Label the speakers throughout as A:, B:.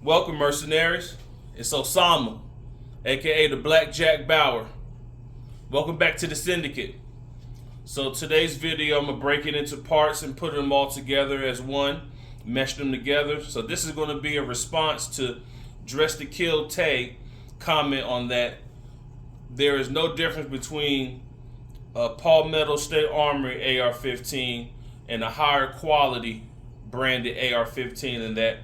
A: Welcome, mercenaries. It's Osama, aka the Black Jack Bauer. Welcome back to the Syndicate. So today's video, I'm gonna break it into parts and put them all together as one, mesh them together. So this is gonna be a response to Dress to Kill Tay comment on that. There is no difference between a Palmetto State Armory AR-15 and a higher quality branded AR-15 in that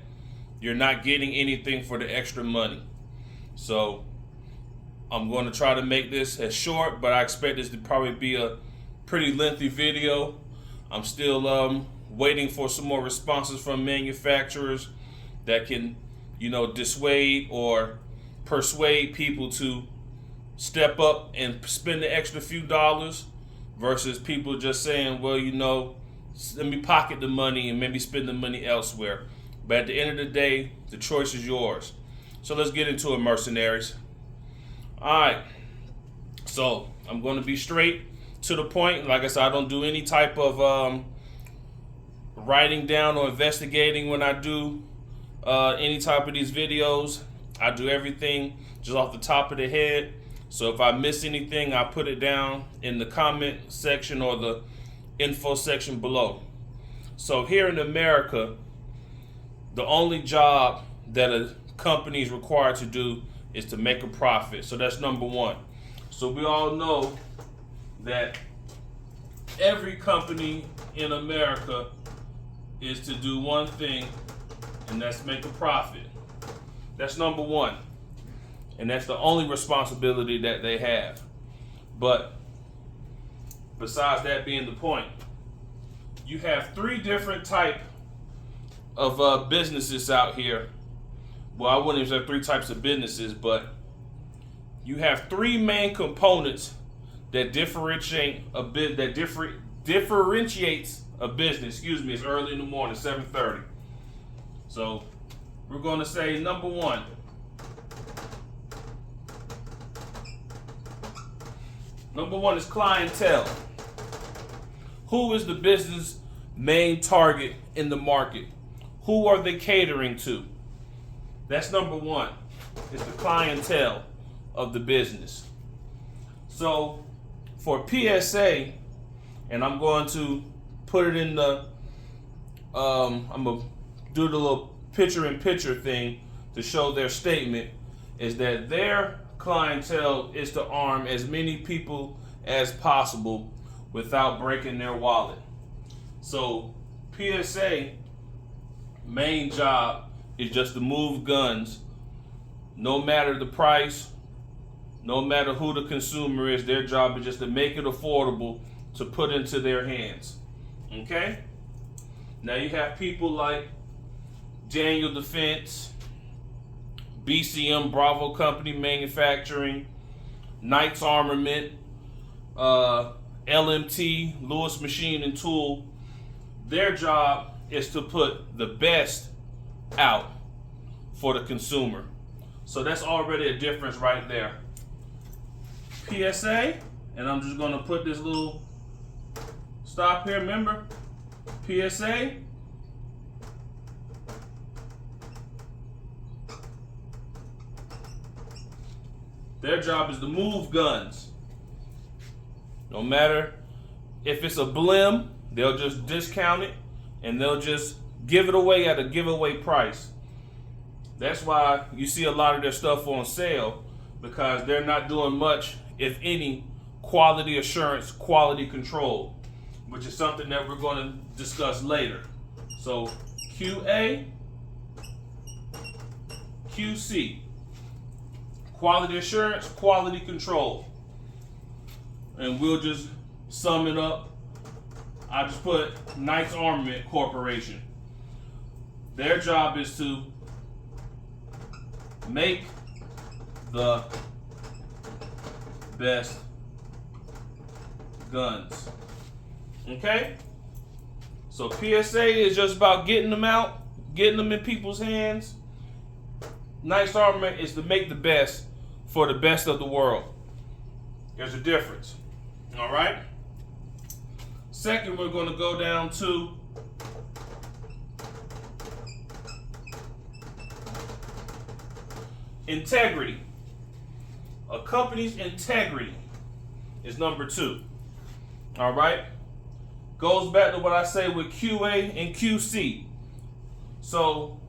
A: you're not getting anything for the extra money. So I'm going to try to make this as short, but I expect this to probably be a pretty lengthy video. I'm still waiting for some more responses from manufacturers that can, dissuade or persuade people to step up and spend the extra few dollars versus people just saying, well, let me pocket the money and maybe spend the money elsewhere. But at the end of the day, the choice is yours. So let's get into it, mercenaries. All right. So I'm going to be straight to the point. Like I said, I don't do any type of writing down or investigating when I do any type of these videos. I do everything just off the top of the head. So if I miss anything, I put it down in the comment section or the info section below. So here in America, the only job that a company is required to do is to make a profit. So that's number one. So we all know that every company in America is to do one thing, and that's make a profit. That's number one. And that's the only responsibility that they have. But besides that being the point, you have three different types of businesses out here. Well, I wouldn't even say three types of businesses, but you have three main components that differentiates a business. Excuse me, it's early in the morning, 7:30. So we're going to say number one. Number one is clientele. Who is the business main target in the market? Who are they catering to? That's number one. It's the clientele of the business. So for PSA, and I'm going to put it in the, I'm going to do the little picture-in-picture thing to show their statement, is that their clientele is to arm as many people as possible without breaking their wallet. So PSA main job is just to move guns, no matter the price, no matter who the consumer is. Their job is just to make it affordable to put into their hands. Okay? Now you have people like Daniel Defense, BCM Bravo Company Manufacturing, Knight's Armament, LMT, Lewis Machine and Tool. Their job is to put the best out for the consumer. So that's already a difference right there. PSA, and I'm just going to put this little stop here. Remember, PSA, their job is to move guns. No matter if it's a blim, they'll just discount it and they'll just give it away at a giveaway price. That's why you see a lot of their stuff on sale, because they're not doing much, if any, quality assurance, quality control, which is something that we're going to discuss later. So QA, QC, quality assurance, quality control. And we'll just sum it up. I just put Knight's Armament Corporation. Their job is to make the best guns. Okay? So PSA is just about getting them out, getting them in people's hands. Knight's Armament is to make the best for the best of the world. There's a difference. All right? Second, we're going to go down to integrity. A company's integrity is number 2. All right? Goes back to what I say with QA and QC. So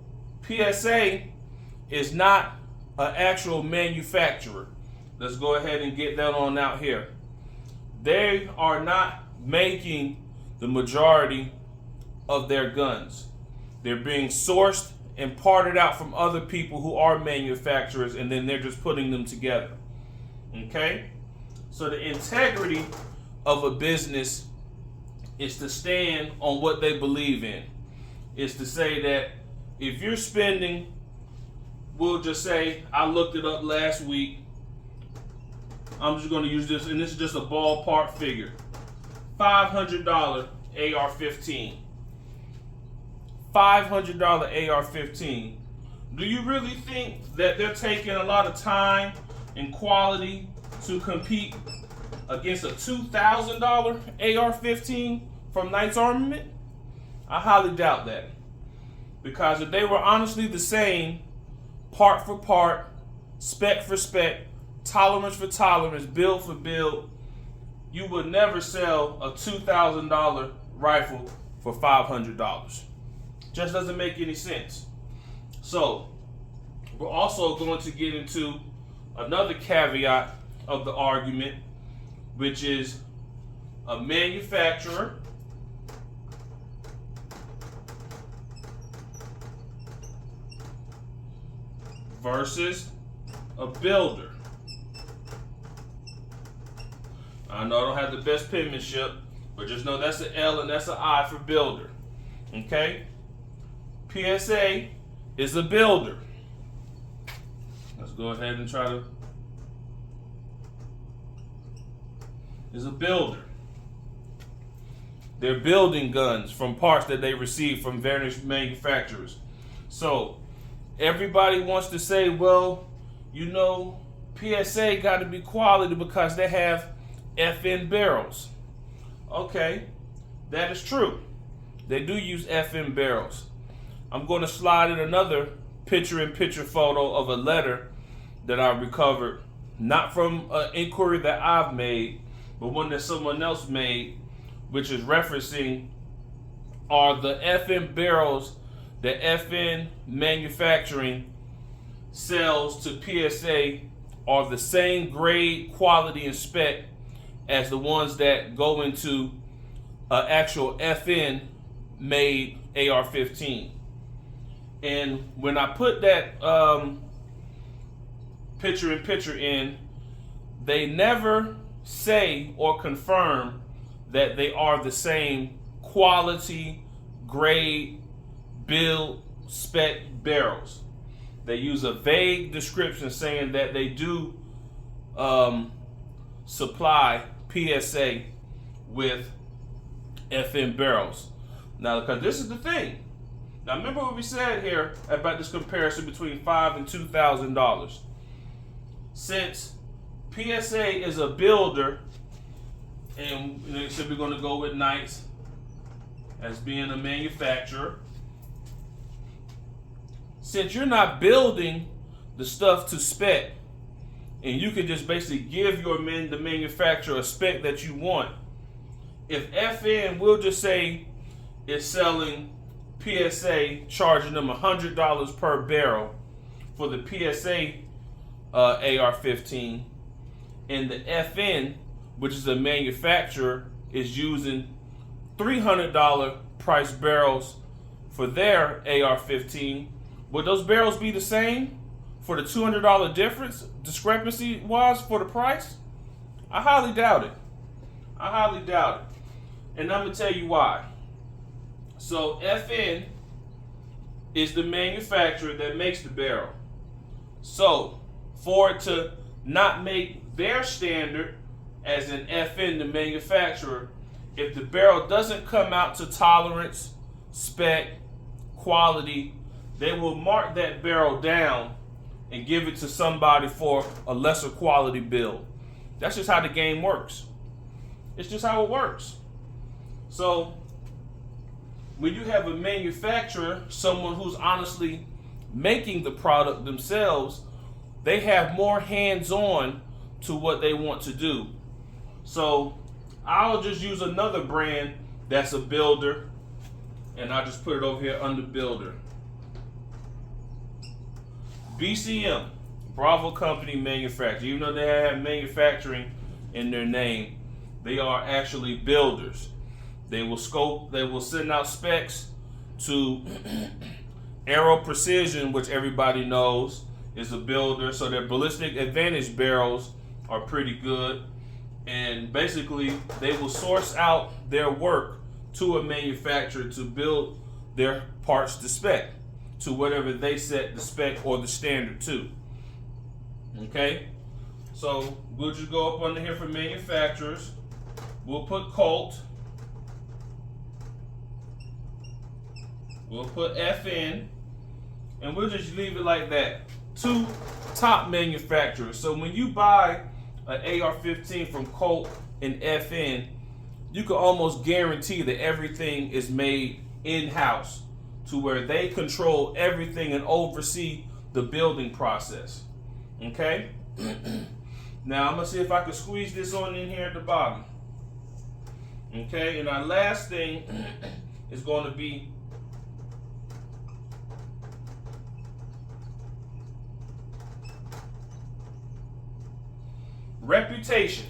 A: PSA is not an actual manufacturer. Let's go ahead and get that on out here. They are not making the majority of their guns. They're being sourced and parted out from other people who are manufacturers, and then they're just putting them together. Okay? So the integrity of a business is to stand on what they believe in. It's to say that if you're spending, we'll just say, I looked it up last week. I'm just going to use this, and this is just a ballpark figure. $500 AR-15. $500 AR-15. Do you really think that they're taking a lot of time and quality to compete against a $2,000 AR-15 from Knight's Armament? I highly doubt that. Because if they were honestly the same, part for part, spec for spec, tolerance for tolerance, build for build, you would never sell a $2,000 rifle for $500. Just doesn't make any sense. So, we're also going to get into another caveat of the argument, which is a manufacturer versus a builder. I know I don't have the best penmanship, but just know that's an L and that's an I for builder. Okay? PSA is a builder. Let's go ahead and try to. Is a builder. They're building guns from parts that they receive from various manufacturers. So everybody wants to say, well, you know, PSA got to be quality because they have FN barrels. Okay, that is true. They do use FN barrels. I'm going to slide in another picture-in-picture photo of a letter that I recovered, not from an inquiry that I've made, but one that someone else made, which is referencing are the FN barrels that FN manufacturing sells to PSA are the same grade, quality, and spec as the ones that go into an actual FN made AR-15. And when I put that picture-in-picture in, they never say or confirm that they are the same quality, grade, build, spec barrels. They use a vague description saying that they do supply PSA with FN barrels. Now, because this is the thing. Now, remember what we said here about this comparison between $5,000 and $2,000. Since PSA is a builder, and they said we're going to go with Knights as being a manufacturer. Since you're not building the stuff to spec, and you can just basically give the manufacturer a spec that you want, if FN, we'll just say, is selling PSA, charging them $100 per barrel for the PSA AR-15, and the FN, which is a manufacturer, is using $300 price barrels for their AR-15, would those barrels be the same for the $200 difference, discrepancy-wise, for the price? I highly doubt it. I highly doubt it. And I'm going to tell you why. So FN is the manufacturer that makes the barrel. So for it to not make their standard as an FN, the manufacturer, if the barrel doesn't come out to tolerance, spec, quality, they will mark that barrel down and give it to somebody for a lesser quality build. That's just how the game works. It's just how it works. So when you have a manufacturer, someone who's honestly making the product themselves, they have more hands-on to what they want to do. So I'll just use another brand that's a builder, and I'll just put it over here under builder. BCM, Bravo Company Manufacturer. Even though they have manufacturing in their name, they are actually builders. They will send out specs to Aero Precision, which everybody knows is a builder. So their ballistic advantage barrels are pretty good. And basically, they will source out their work to a manufacturer to build their parts to spec, to whatever they set the spec or the standard to. Okay? So we'll just go up under here for manufacturers. We'll put Colt. We'll put FN. And we'll just leave it like that. 2 top manufacturers. So when you buy an AR-15 from Colt and FN, you can almost guarantee that everything is made in-house, to where they control everything and oversee the building process. Okay? Now I'm gonna see if I can squeeze this on in here at the bottom. Okay, and our last thing is going to be reputation.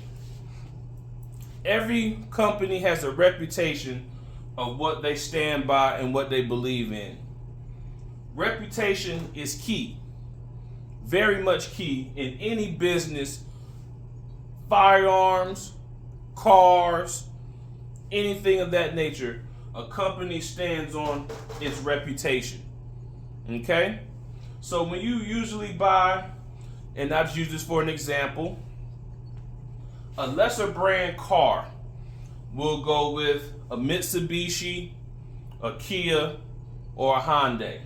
A: Every company has a reputation of what they stand by and what they believe in. Reputation is key, very much key in any business, firearms, cars, anything of that nature. A company stands on its reputation. Okay? So when you usually buy, and I'll just use this for an example, a lesser brand car will go with a Mitsubishi, a Kia, or a Hyundai.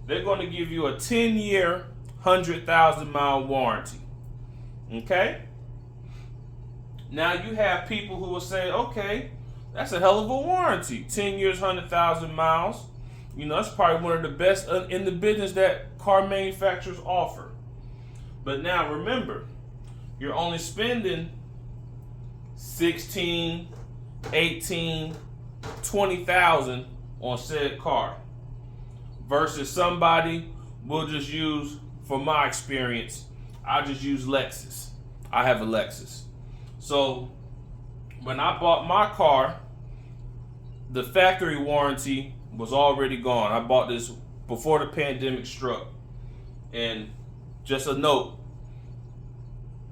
A: They're going to give you a 10-year, 100,000-mile warranty. Okay? Now you have people who will say, okay, that's a hell of a warranty. 10 years, 100,000 miles. You know, that's probably one of the best in the business that car manufacturers offer. But now remember, you're only spending 16, 18, 20,000 on said car, versus somebody will just use, for my experience, I just use Lexus. I have a Lexus. So when I bought my car, the factory warranty was already gone. I bought this before the pandemic struck. And just a note,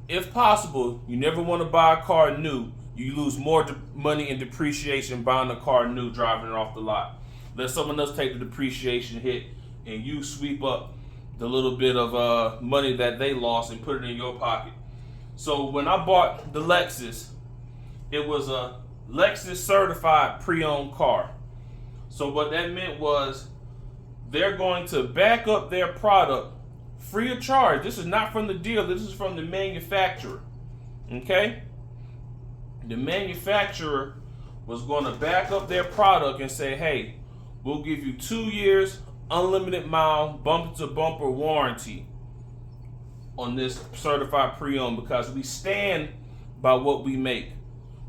A: if possible, you never want to buy a car new. You lose more money in depreciation buying a car new, driving it off the lot. Let someone else take the depreciation hit, and you sweep up the little bit of money that they lost and put it in your pocket. So when I bought the Lexus, it was a Lexus certified pre-owned car. So what that meant was they're going to back up their product free of charge. This is not from the dealer, this is from the manufacturer. Okay? The manufacturer was going to back up their product and say, hey, we'll give you 2 years, unlimited mile, bumper to bumper warranty on this certified pre-owned, because we stand by what we make.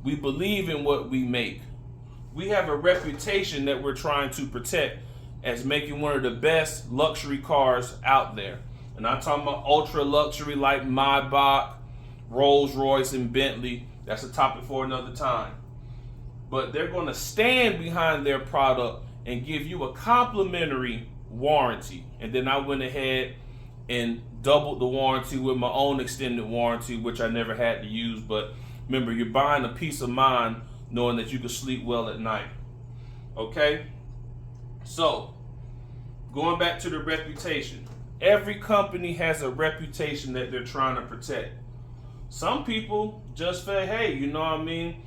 A: We believe in what we make. We have a reputation that we're trying to protect as making one of the best luxury cars out there. And I'm talking about ultra luxury like Maybach, Rolls Royce, and Bentley. That's a topic for another time. But they're going to stand behind their product and give you a complimentary warranty. And then I went ahead and doubled the warranty with my own extended warranty, which I never had to use. But remember, you're buying a peace of mind knowing that you can sleep well at night. Okay? So, going back to the reputation. Every company has a reputation that they're trying to protect. Some people just say, hey, you know what I mean?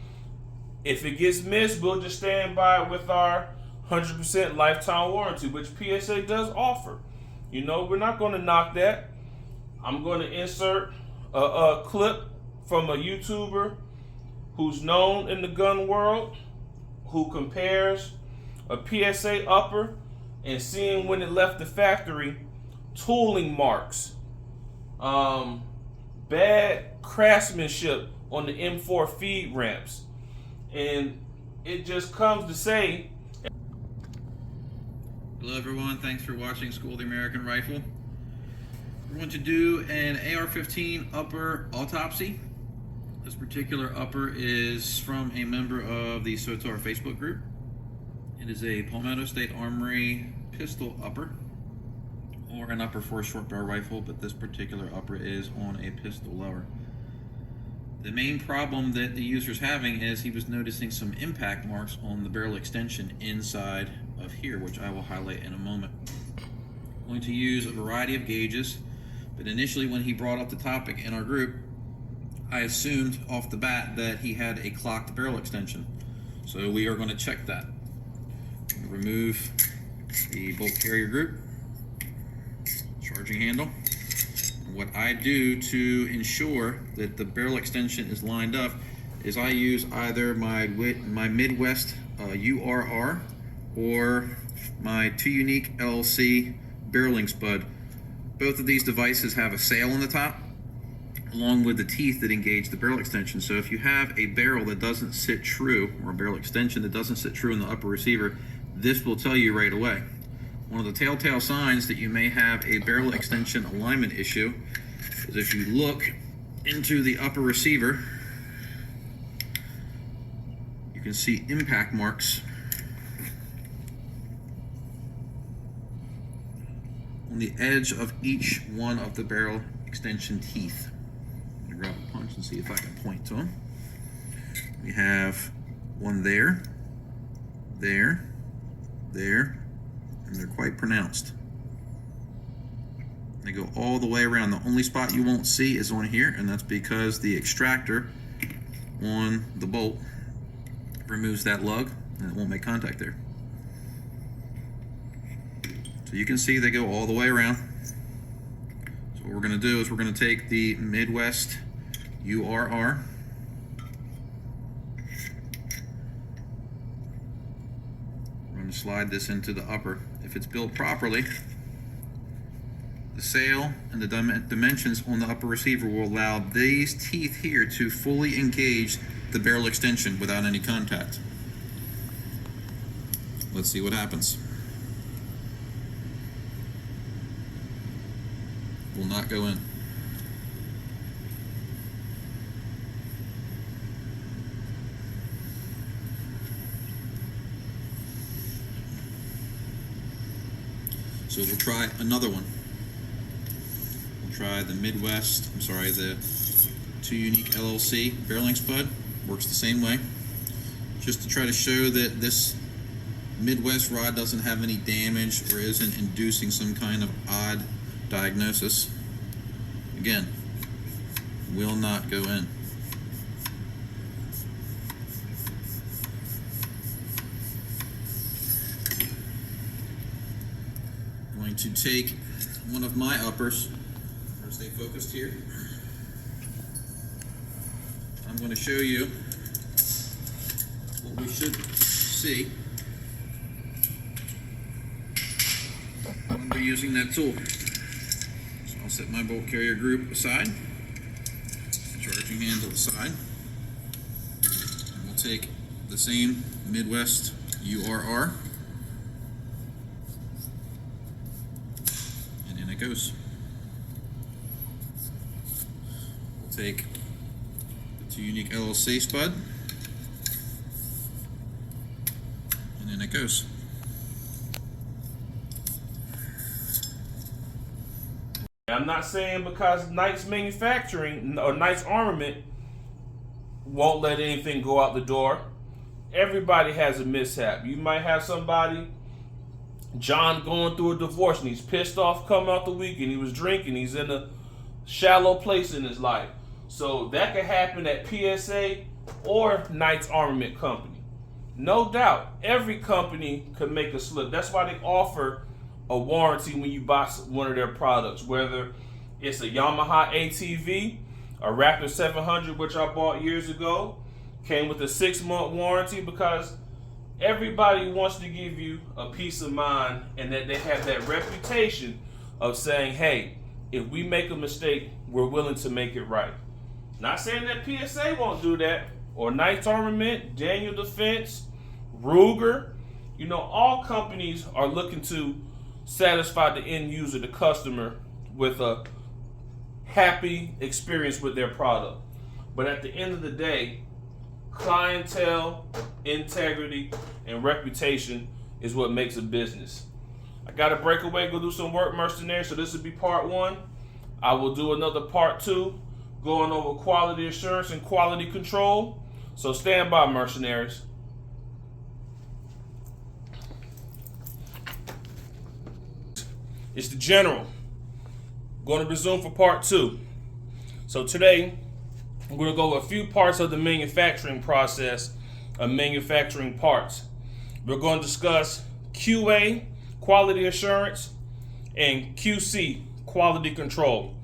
A: If it gets missed, we'll just stand by it with our 100% lifetime warranty, which PSA does offer. You know, we're not going to knock that. I'm going to insert a clip from a YouTuber who's known in the gun world, who compares a PSA upper and seeing when it left the factory, tooling marks bad craftsmanship on the M4 feed ramps. And it just comes to say,
B: hello everyone, thanks for watching School of the American Rifle. We're going to do an AR-15 upper autopsy. This particular upper is from a member of the SOTAR Facebook group. It is a Palmetto State Armory pistol upper, or an upper for a short barrel rifle, but this particular upper is on a pistol lower. The main problem that the user's having is he was noticing some impact marks on the barrel extension inside of here, which I will highlight in a moment. I'm going to use a variety of gauges, but initially when he brought up the topic in our group, I assumed off the bat that he had a clocked barrel extension. So we are going to check that. Remove the bolt carrier group, charging handle. What I do to ensure that the barrel extension is lined up is I use either my Midwest URR or my 2 Unique LLC barreling spud. Both of these devices have a sail on the top, along with the teeth that engage the barrel extension. So if you have a barrel that doesn't sit true, or a barrel extension that doesn't sit true in the upper receiver, this will tell you right away. One of the telltale signs that you may have a barrel extension alignment issue is if you look into the upper receiver, you can see impact marks on the edge of each one of the barrel extension teeth. I'm gonna grab a punch and see if I can point to them. We have one there, there, there, and they're quite pronounced. They go all the way around. The only spot you won't see is on here, and that's because the extractor on the bolt removes that lug and it won't make contact there. So you can see they go all the way around. So what we're going to do is we're going to take the Midwest URR, we're going to slide this into the upper. If it's built properly, the sail and the dimensions on the upper receiver will allow these teeth here to fully engage the barrel extension without any contact. Let's see what happens. Will not go in. So we'll try another one. Try the the 2 Unique LLC barreling spud. Works the same way. Just to try to show that this Midwest rod doesn't have any damage or isn't inducing some kind of odd diagnosis. Again, will not go in. I'm going to take one of my uppers. Stay focused here. I'm going to show you what we should see when we're using that tool. So I'll set my bolt carrier group aside, charging handle aside, and we'll take the same Midwest URR, and in it goes. Take the 2 Unique LLC spud, and in it goes.
A: I'm not saying because Knight's manufacturing or Knight's Armament won't let anything go out the door. Everybody has a mishap. You might have somebody, John, going through a divorce and he's pissed off coming out the weekend. He was drinking. He's in a shallow place in his life. So that could happen at PSA or Knight's Armament Company. No doubt, every company could make a slip. That's why they offer a warranty when you buy one of their products, whether it's a Yamaha ATV, a Raptor 700, which I bought years ago, came with a 6-month warranty, because everybody wants to give you a peace of mind and that they have that reputation of saying, hey, if we make a mistake, we're willing to make it right. Not saying that PSA won't do that, or Knight's Armament, Daniel Defense, Ruger. You know, all companies are looking to satisfy the end user, the customer, with a happy experience with their product. But at the end of the day, clientele, integrity, and reputation is what makes a business. I got to break away, go do some work, mercenaries. So this will be part 1. I will do another part 2, going over quality assurance and quality control. So stand by, mercenaries. It's the General. Going to resume for part 2. So today, I'm going to go over a few parts of the manufacturing process of manufacturing parts. We're going to discuss QA, quality assurance, and QC, quality control.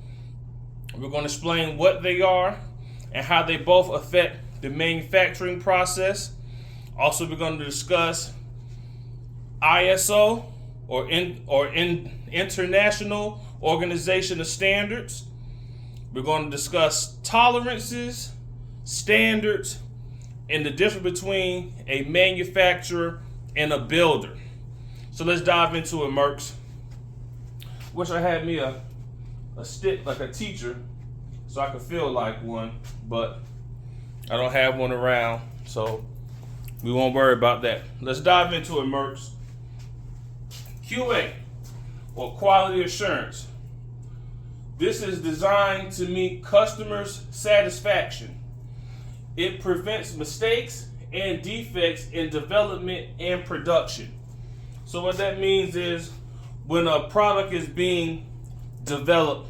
A: We're going to explain what they are and how they both affect the manufacturing process. Also, we're going to discuss ISO, or International Organization of Standards. We're going to discuss tolerances, standards, and the difference between a manufacturer and a builder. So let's dive into it, Mercs. Wish I had me a stick like a teacher so I could feel like one, but I don't have one around, so we won't worry about that. Let's dive into it, Mercs. QA, or quality assurance. This is designed to meet customers' satisfaction. It prevents mistakes and defects in development and production. So what that means is when a product is being developed,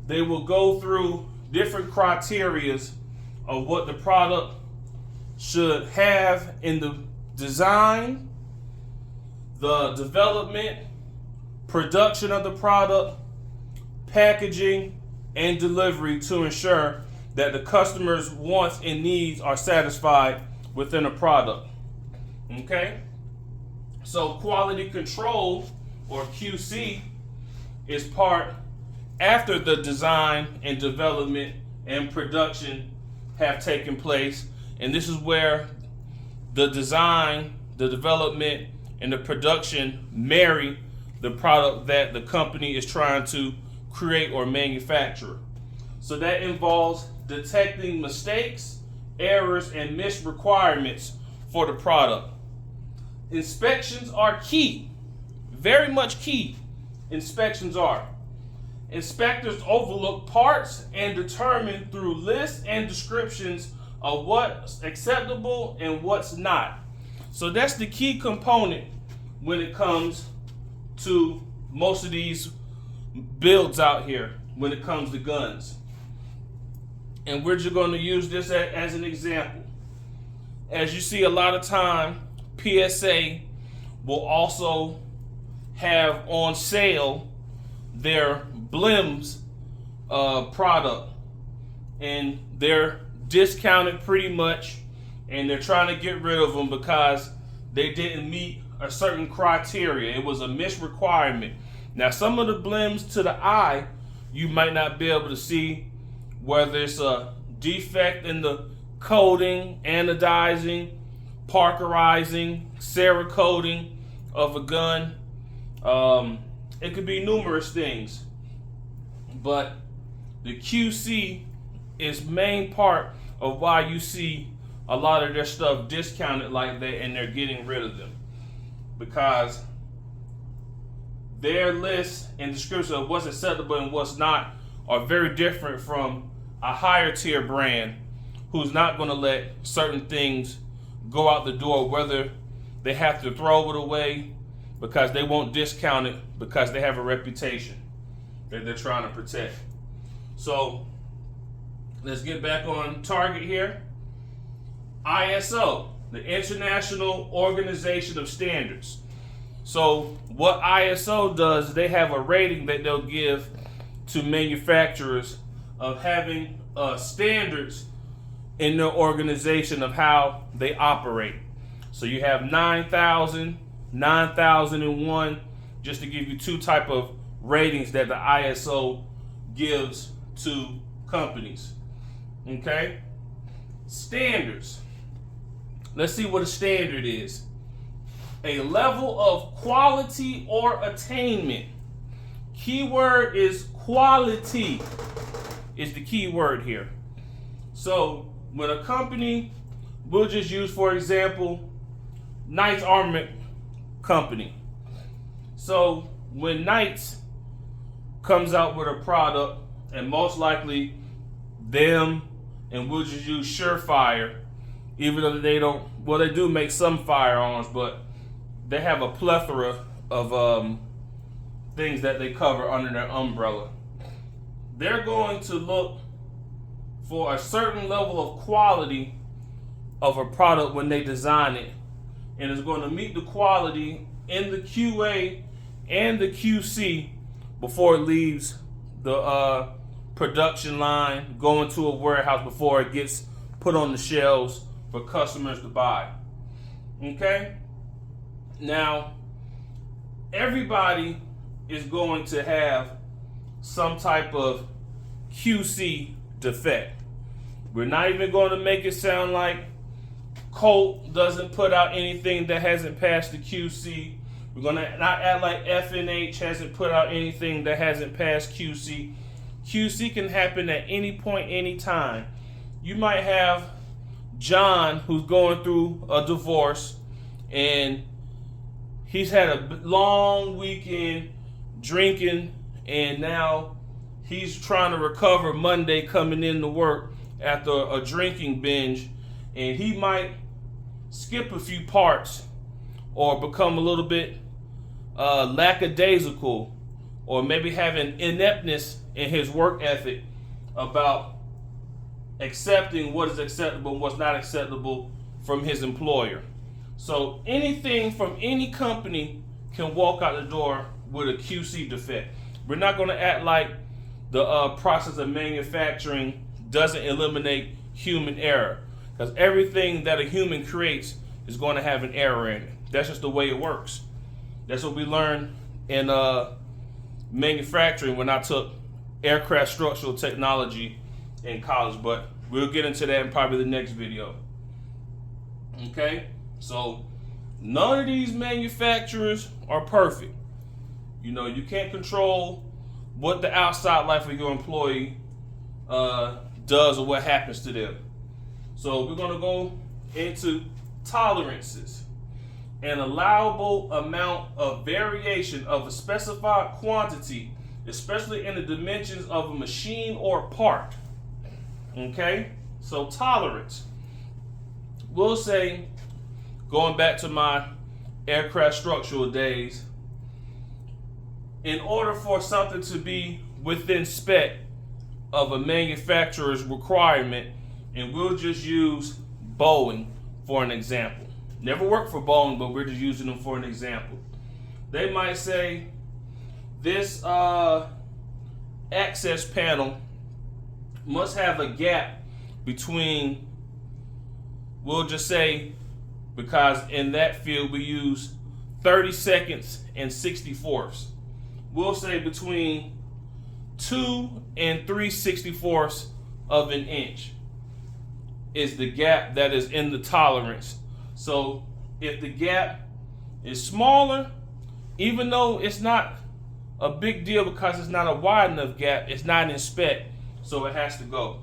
A: they will go through different criteria of what the product should have in the design, the development, production of the product, packaging, and delivery to ensure that the customer's wants and needs are satisfied within a product. Okay? So quality control, or QC, is part after the design and development and production have taken place. And this is where the design, the development, and the production marry the product that the company is trying to create or manufacture. So that involves detecting mistakes, errors, and missed requirements for the product. Inspections are key, very much key. Inspections are. Inspectors overlook parts and determine through lists and descriptions of what's acceptable and what's not. So that's the key component when it comes to most of these builds out here when it comes to guns. And we're just going to use this as an example. As you see, a lot of time, PSA will also have on sale their Blims product, and they're discounted pretty much, and they're trying to get rid of them because they didn't meet a certain criteria. It was a missed requirement. Now, some of the Blims to the eye, you might not be able to see whether it's a defect in the coating, anodizing, parkerizing, Cerakoting of a gun. It could be numerous things, but the QC is main part of why you see a lot of their stuff discounted like that, and they're getting rid of them because their list and description of what's acceptable and what's not are very different from a higher tier brand who's not going to let certain things go out the door, whether they have to throw it away because they won't discount it because they have a reputation that they're trying to protect. So let's get back on target here. ISO, the International Organization of Standards. So what ISO does, they have a rating that they'll give to manufacturers of having standards in their organization of how they operate. So you have 9,000, 9,001, just to give you two type of ratings that the ISO gives to companies. Okay? Standards. Let's see what a standard is. A level of quality or attainment. Keyword is quality, is the key word here. So when a company, we'll just use, for example, Knight's Armament Company. So when Knight's comes out with a product, and most likely them, and we'll just use Surefire, even though they don't, well, they do make some firearms, but they have a plethora of things that they cover under their umbrella. They're going to look for a certain level of quality of a product when they design it, and it's going to meet the quality in the QA and the QC before it leaves the production line, going to a warehouse before it gets put on the shelves for customers to buy. Okay? Now, everybody is going to have some type of QC defect. We're not even going to make it sound like Colt doesn't put out anything that hasn't passed the QC. We're going to not act like F&H hasn't put out anything that hasn't passed QC. QC can happen at any point, any time. You might have John who's going through a divorce, and he's had a long weekend drinking, and now he's trying to recover Monday coming into work after a drinking binge, and he might skip a few parts or become a little bit lackadaisical, or maybe have an ineptness in his work ethic about accepting what is acceptable and what's not acceptable from his employer. So anything from any company can walk out the door with a QC defect. We're not going to act like the process of manufacturing doesn't eliminate human error, because everything that a human creates is going to have an error in it. That's just the way it works. That's what we learned in manufacturing when I took aircraft structural technology in college, but we'll get into that in probably the next video. Okay? So none of these manufacturers are perfect. You know, you can't control what the outside life of your employee does or what happens to them. So we're going to go into tolerances. An allowable amount of variation of a specified quantity, especially in the dimensions of a machine or part. Okay? So tolerance. We'll say, going back to my aircraft structural days, in order for something to be within spec of a manufacturer's requirement, and we'll just use Boeing for an example. Never worked for Boeing, but we're just using them for an example. They might say this access panel must have a gap between, we'll just say, because in that field we use 30 seconds and 64ths. We'll say between 2 and 3 64ths of an inch is the gap that is in the tolerance. So if the gap is smaller, even though it's not a big deal because it's not a wide enough gap, it's not in spec, so it has to go.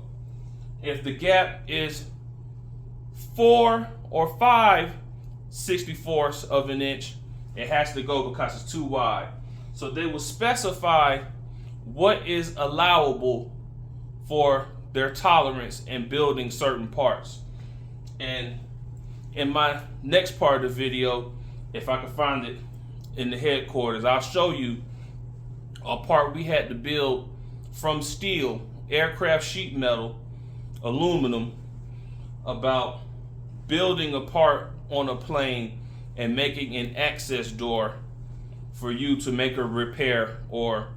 A: If the gap is 4 or 5 64ths of an inch, it has to go because it's too wide. So they will specify what is allowable for their tolerance in building certain parts. And in my next part of the video, if I can find it in the headquarters, I'll show you a part we had to build from steel, aircraft sheet metal, aluminum, about building a part on a plane and making an access door for you to make a repair, or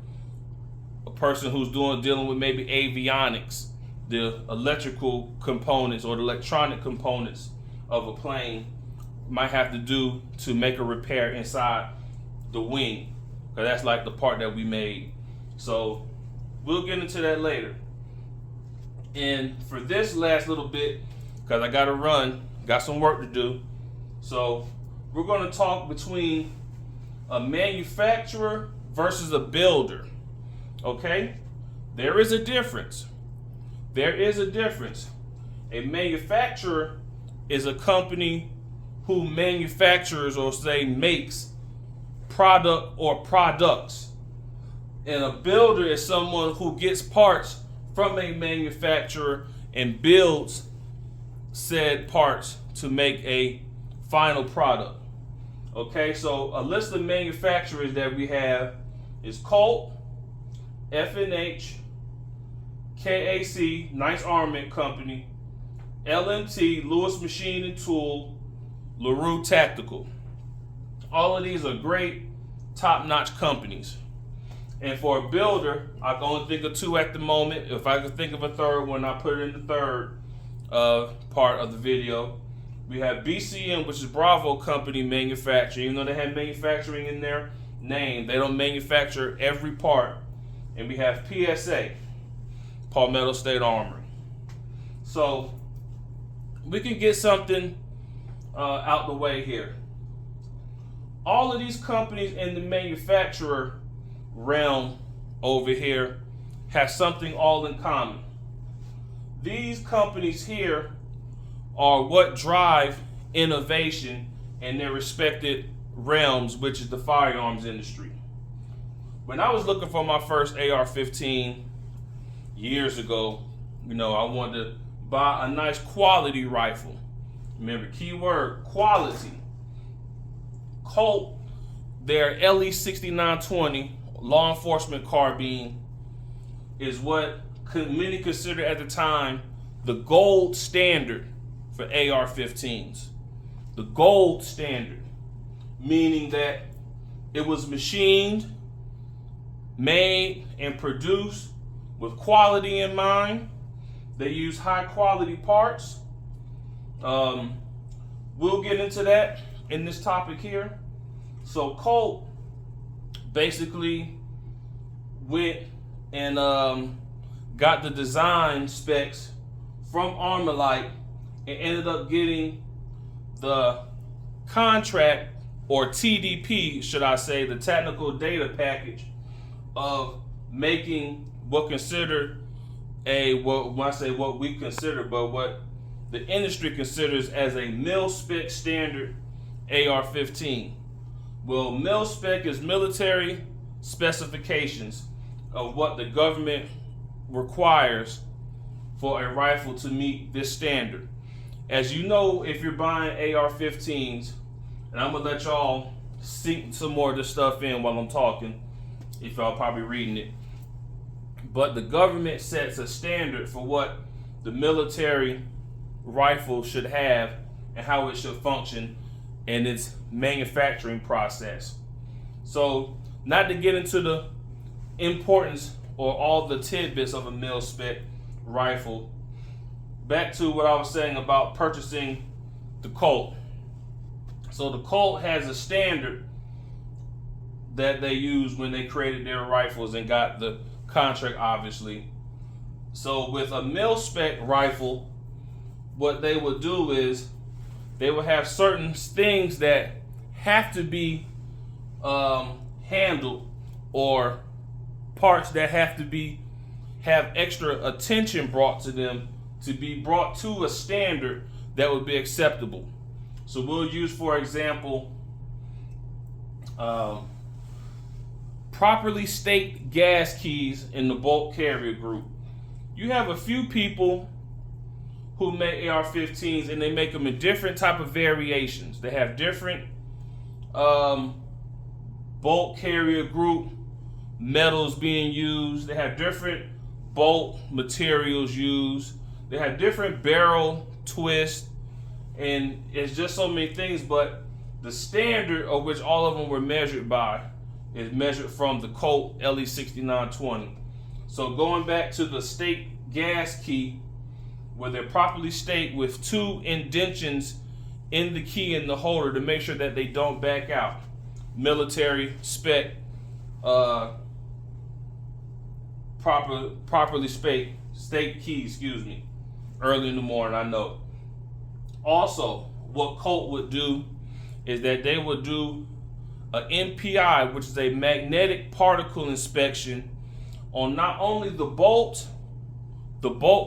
A: a person who's dealing with maybe avionics, the electrical components or the electronic components of a plane might have to do to make a repair inside the wing, because that's like the part that we made. So we'll get into that later. And for this last little bit, because I gotta run, got some work to do. So we're gonna talk between a manufacturer versus a builder. Okay? There is a difference. There is a difference. A manufacturer is a company who manufactures, or say makes, product or products. And a builder is someone who gets parts from a manufacturer and builds said parts to make a final product. Okay, so a list of manufacturers that we have is Colt, F&H, KAC, Nice Armament Company, LMT, Lewis Machine and Tool, LaRue Tactical. All of these are great, top-notch companies. And for a builder, I can only think of two at the moment. If I could think of a third one, I'll put it in the third part of the video. We have BCM, which is Bravo Company Manufacturing. Even though they have manufacturing in their name, they don't manufacture every part. And we have PSA, Palmetto State Armory. So we can get something out the way here. All of these companies in the manufacturer realm over here have something all in common. These companies here are what drive innovation in their respected realms, which is the firearms industry. When I was looking for my first AR-15 years ago, I wanted to buy a nice quality rifle. Remember, keyword, quality. Colt, their LE6920 law enforcement carbine is what many consider at the time the gold standard for AR-15s. The gold standard, meaning that it was machined, made, and produced with quality in mind. They use high quality parts. We'll get into that in this topic here. So Colt basically went and got the design specs from Armalite and ended up getting the contract, or TDP, should I say, the technical data package of making what considered when I say what we consider, but what the industry considers as a mil-spec standard AR-15. Well, mil-spec is military specifications of what the government requires for a rifle to meet this standard. As you know, if you're buying AR-15s, and I'm gonna let y'all sink some more of this stuff in while I'm talking, if y'all probably reading it. But the government sets a standard for what the military rifle should have and how it should function in its manufacturing process. So, not to get into the importance or all the tidbits of a mil-spec rifle, back to what I was saying about purchasing the Colt. So the Colt has a standard that they used when they created their rifles and got the contract, obviously. So with a mil-spec rifle, what they would do is they would have certain things that have to be handled, or parts that have extra attention brought to them to be brought to a standard that would be acceptable. So we'll use, for example, properly staked gas keys in the bulk carrier group. You have a few people who make AR-15s and they make them in different type of variations. They have different bulk carrier group metals being used. They have different bolt materials used. They have different barrel twists, and it's just so many things, but the standard of which all of them were measured by is measured from the Colt LE6920. So going back to the staked gas key, where they're properly staked with 2 indentions in the key and the holder to make sure that they don't back out. Military spec properly staked keys, excuse me, early in the morning, I know. Also, what Colt would do is that they would do an MPI, which is a magnetic particle inspection, on not only the bolt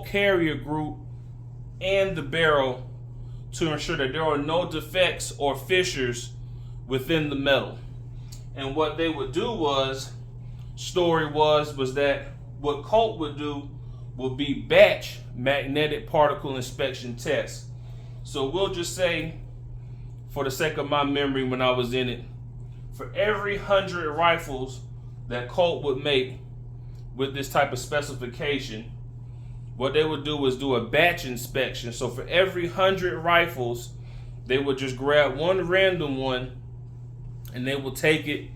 A: carrier group, and the barrel, to ensure that there are no defects or fissures within the metal. And what they would do was that what Colt would do would be batch magnetic particle inspection tests. So we'll just say, for the sake of my memory when I was in it, for every 100 rifles that Colt would make with this type of specification, what they would do was do a batch inspection. So for every 100 rifles, they would just grab one random one and they will take it,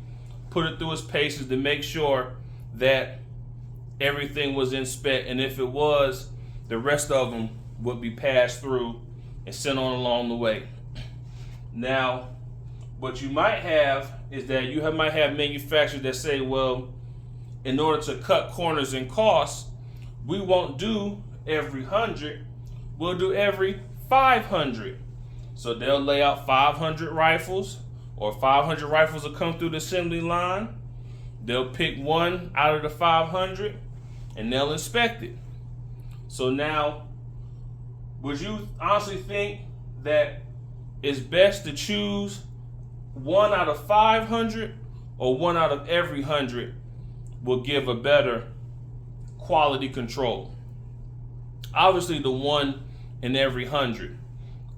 A: put it through its paces to make sure that everything was in spec. And if it was, the rest of them would be passed through and sent on along the way. Now, what you might have is that you might have manufacturers that say, well, in order to cut corners in costs, we won't do every 100, we'll do every 500. So they'll lay out 500 rifles, or 500 rifles will come through the assembly line. They'll pick one out of the 500 and they'll inspect it. So now, would you honestly think that it's best to choose one out of 500 or one out of every 100 will give a better quality control? Obviously the one in every 100.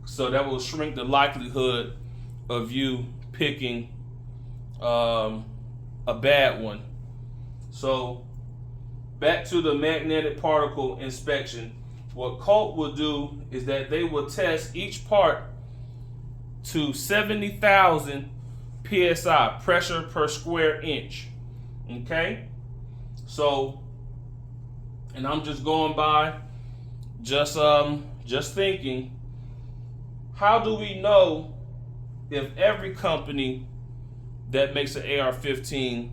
A: So that will shrink the likelihood of you picking a bad one. So back to the magnetic particle inspection. What Colt will do is that they will test each part to 70,000 PSI, pressure per square inch. Okay? So, and I'm just going by just thinking, how do we know if every company that makes an AR-15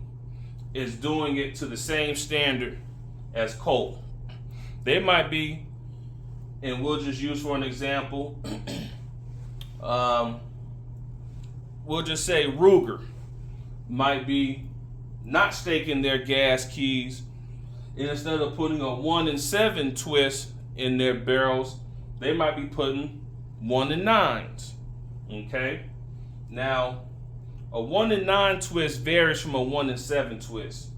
A: is doing it to the same standard as Colt? They might be, and we'll just use for an example, we'll just say Ruger might be not staking their gas keys, and instead of putting a 1-in-7 twist in their barrels, they might be putting 1-in-9s. Okay? Now, a 1-in-9 twist varies from a 1-in-7 twist.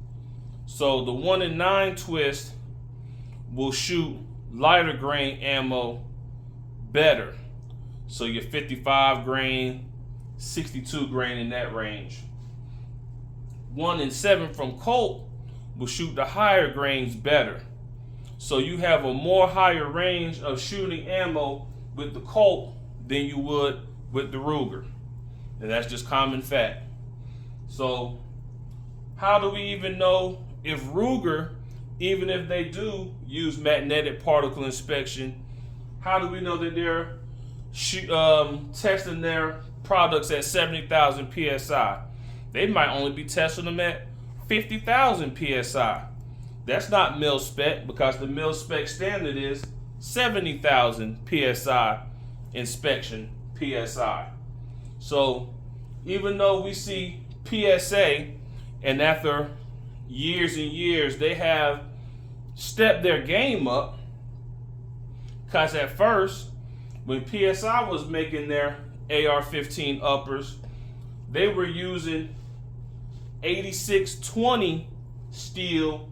A: So the 1-in-9 twist will shoot lighter grain ammo better. So your 55 grain, 62 grain, in that range. 1-in-7 from Colt will shoot the higher grains better. So you have a more higher range of shooting ammo with the Colt than you would with the Ruger. And that's just common fact. So how do we even know if Ruger, even if they do use magnetic particle inspection, how do we know that they're testing their products at 70,000 PSI? They might only be testing them at 50,000 PSI. That's not mil spec, because the mil spec standard is 70,000 PSI inspection PSI. So even though we see PSA, and after years and years they have stepped their game up, because at first when PSI was making their AR-15 uppers, they were using 8620 steel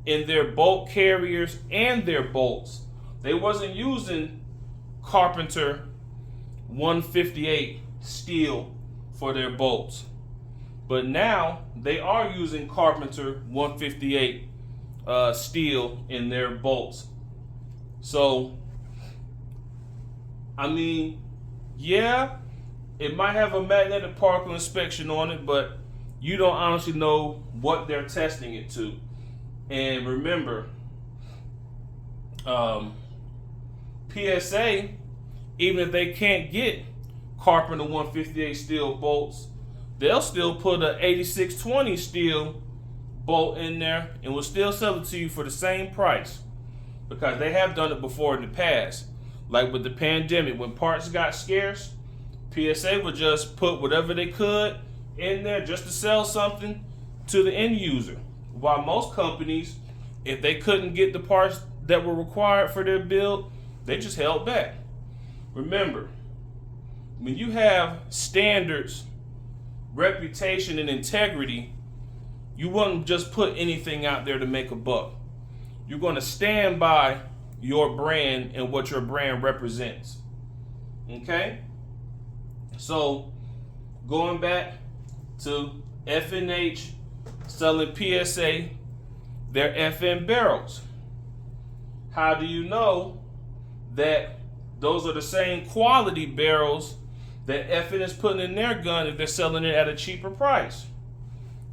A: in their bolt carriers and their bolts. They wasn't using Carpenter 158 steel for their bolts. But now they are using Carpenter 158 steel in their bolts. So, I mean, yeah, it might have a magnetic particle inspection on it, but you don't honestly know what they're testing it to. And remember, PSA, even if they can't get Carpenter 158 steel bolts, they'll still put a 8620 steel bolt in there and will still sell it to you for the same price, because they have done it before in the past. Like with the pandemic, when parts got scarce, PSA would just put whatever they could in there just to sell something to the end user. While most companies, if they couldn't get the parts that were required for their build, they just held back. Remember, when you have standards, reputation, and integrity, you wouldn't just put anything out there to make a buck. You're going to stand by your brand and what your brand represents. Okay? So, going back to F&H selling PSA their FN barrels. How do you know that those are the same quality barrels that FN is putting in their gun if they're selling it at a cheaper price?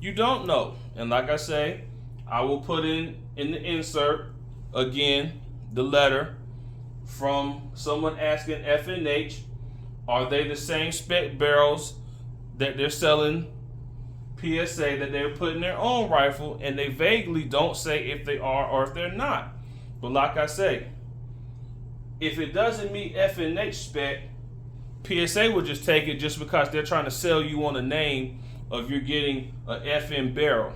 A: You don't know. And like I say, I will put in the insert again the letter from someone asking F&H, are they the same spec barrels that they're selling PSA that they're putting in their own rifle? And they vaguely don't say if they are or if they're not. But like I say, if it doesn't meet F&H spec, PSA will just take it just because they're trying to sell you on a name of you're getting an FN barrel.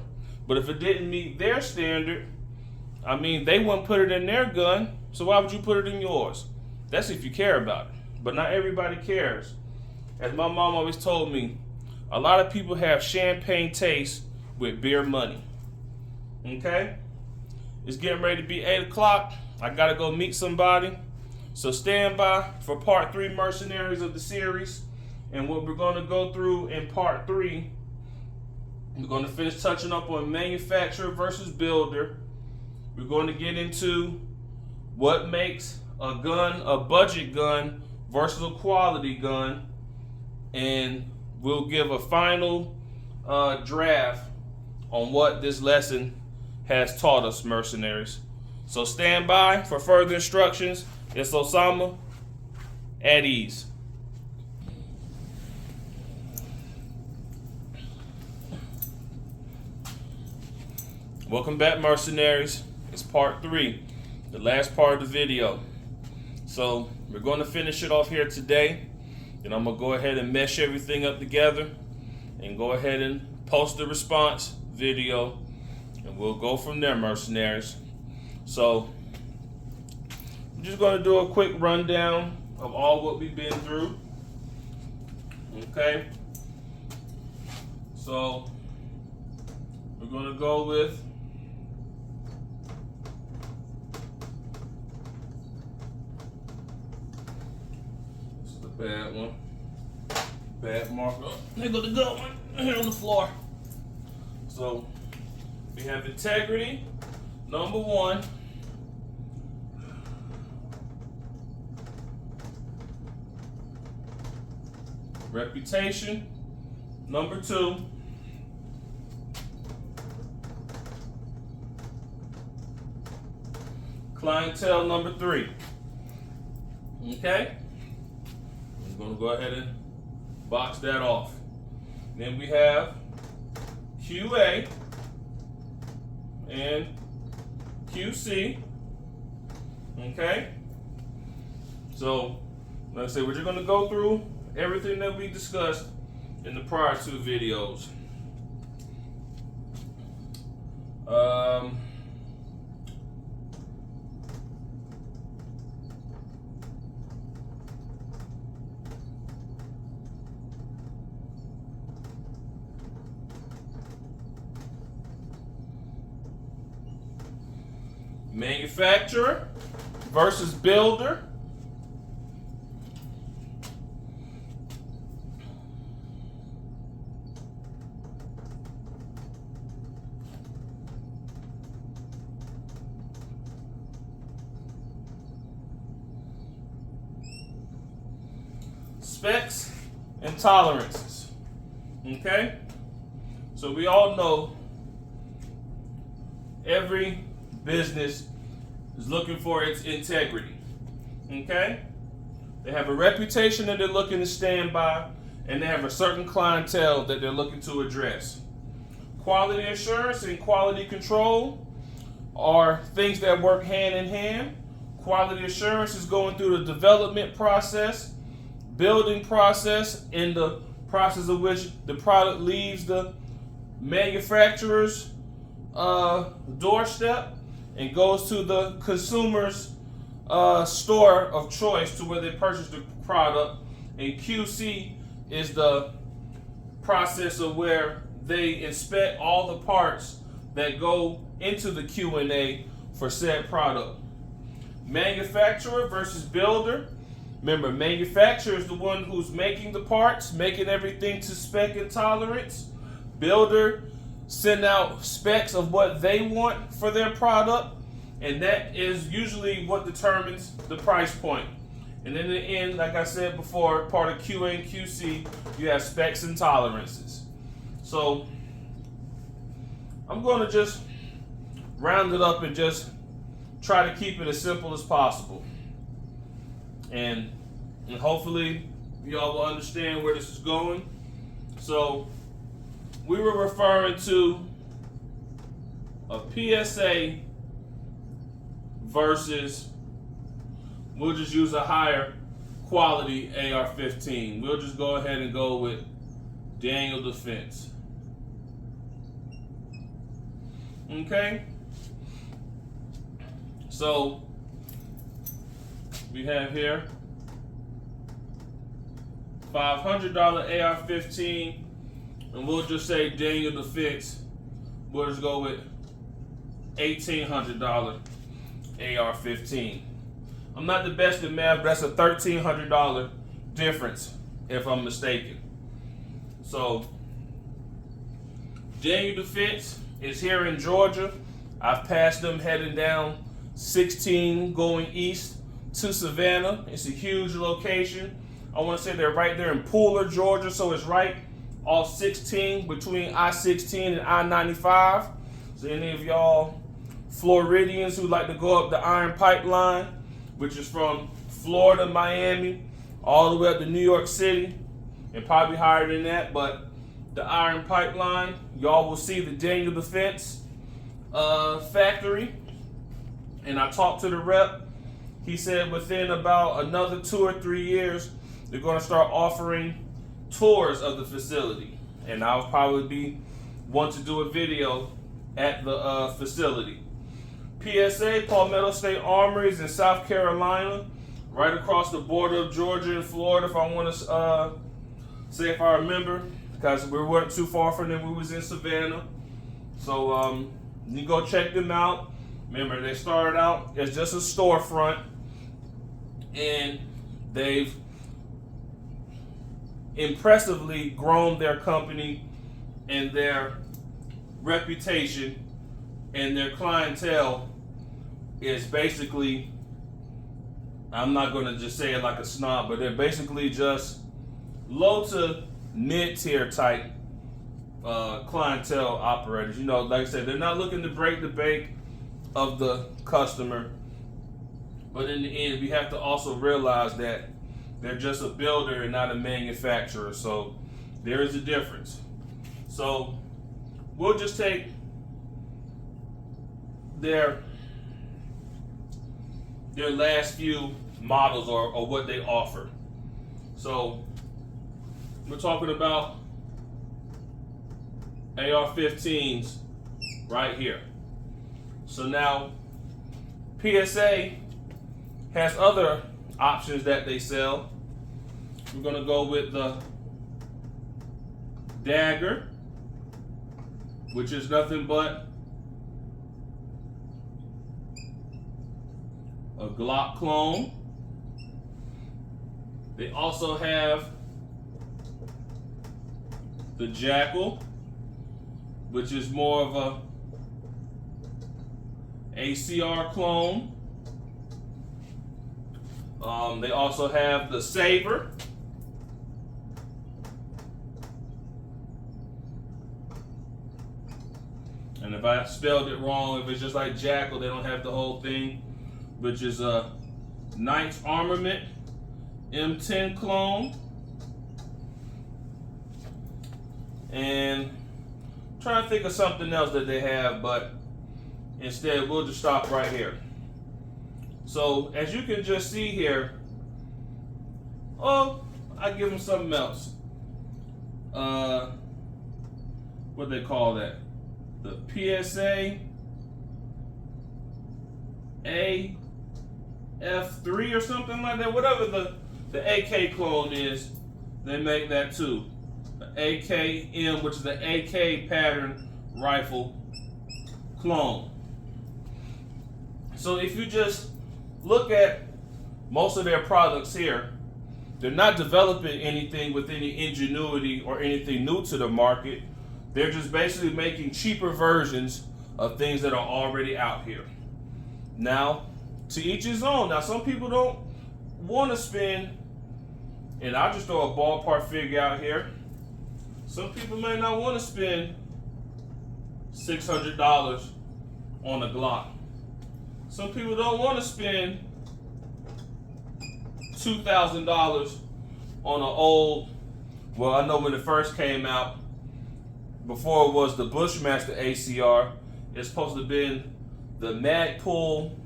A: But if it didn't meet their standard, I mean, they wouldn't put it in their gun, so why would you put it in yours? That's if you care about it. But not everybody cares. As my mom always told me, a lot of people have champagne taste with beer money. Okay? It's getting ready to be 8 o'clock. I gotta go meet somebody. So stand by for part 3 mercenaries of the series. And what we're gonna go through in part 3, we're gonna finish touching up on manufacturer versus builder. We're going to get into what makes a gun a budget gun versus a quality gun. And we'll give a final draft on what this lesson has taught us, mercenaries. So stand by for further instructions. It's Osama, at ease. Welcome back, mercenaries. It's part 3, the last part of the video. So we're going to finish it off here today. And I'm going to go ahead and mesh everything up together and go ahead and post the response video. And we'll go from there, mercenaries. So I'm just going to do a quick rundown of all what we've been through. Okay. So we're going to go with bad one. Bad marker. There go the good one here on the floor. So we have integrity, number 1. Reputation, number 2. Clientele, number 3. Okay? I'm going to go ahead and box that off. Then we have QA and QC. Okay? So, like I said, we're just going to go through everything that we discussed in the prior 2 videos. Manufacturer versus builder. Specs and tolerances. Okay? So we all know every business is looking for its integrity. Okay? They have a reputation that they're looking to stand by, and they have a certain clientele that they're looking to address. Quality assurance and quality control are things that work hand in hand. Quality assurance is going through the development process, building process, in the process of which the product leaves the manufacturer's doorstep and goes to the consumer's store of choice to where they purchase the product. And QC is the process of where they inspect all the parts that go into the Q&A for said product. Manufacturer versus builder. Remember, manufacturer is the one who's making the parts, making everything to spec and tolerance. Builder send out specs of what they want for their product, and that is usually what determines the price point. And in the end, like I said before, part of QA and QC, you have specs and tolerances. So I'm going to just round it up and just try to keep it as simple as possible. And hopefully y'all will understand where this is going. So we were referring to a PSA versus, we'll just use a higher quality AR-15. We'll just go ahead and go with Daniel Defense. Okay? So we have here $500 AR-15, and we'll just say Daniel Defense. We'll just go with $1,800 AR-15. I'm not the best at math, but that's a $1,300 difference if I'm mistaken. So Daniel Defense is here in Georgia. I've passed them heading down 16 going east to Savannah. It's a huge location. I want to say they're right there in Pooler, Georgia, so it's right off 16 between I-16 and I-95. So any of y'all Floridians who like to go up the Iron Pipeline, which is from Florida, Miami, all the way up to New York City, and probably higher than that, but the Iron Pipeline, y'all will see the Daniel Defense factory. And I talked to the rep. He said within about another 2 or 3 years, they're going to start offering tours of the facility. And I'll probably want to do a video at the facility. PSA, Palmetto State Armory, is in South Carolina, right across the border of Georgia and Florida, if I want to say if I remember, because we weren't too far from them. We was in Savannah. So you go check them out. Remember, they started out as just a storefront, and they've impressively grown their company and their reputation, and their clientele is basically, I'm not going to just say it like a snob, but they're basically just low to mid-tier type clientele operators. You know, like I said, they're not looking to break the bank of the customer, but in the end, we have to also realize that they're just a builder and not a manufacturer. So there is a difference. So we'll just take their last few models or what they offer. So we're talking about AR-15s right here. So now PSA has other options that they sell. We're going to go with the Dagger, which is nothing but a Glock clone. They also have the Jackal, which is more of a ACR clone. They also have the Saber. And if I spelled it wrong, if it's just like Jackal, they don't have the whole thing, which is a Knight's Armament M10 clone. And trying to think of something else that they have, but instead we'll just stop right here. So as you can just see here, oh, I give them something else. What they call that? The PSA AF3 or something like that. Whatever the AK clone is, they make that too. The AKM, which is the AK pattern rifle clone. So if you just look at most of their products here, they're not developing anything with any ingenuity or anything new to the market. They're just basically making cheaper versions of things that are already out here. Now, to each his own. Now, some people don't want to spend, and I'll just throw a ballpark figure out here. Some people may not want to spend $600 on a Glock. Some people don't want to spend $2,000 on an old, well, I know when it first came out, before it was the Bushmaster ACR, it's supposed to have been the Magpul,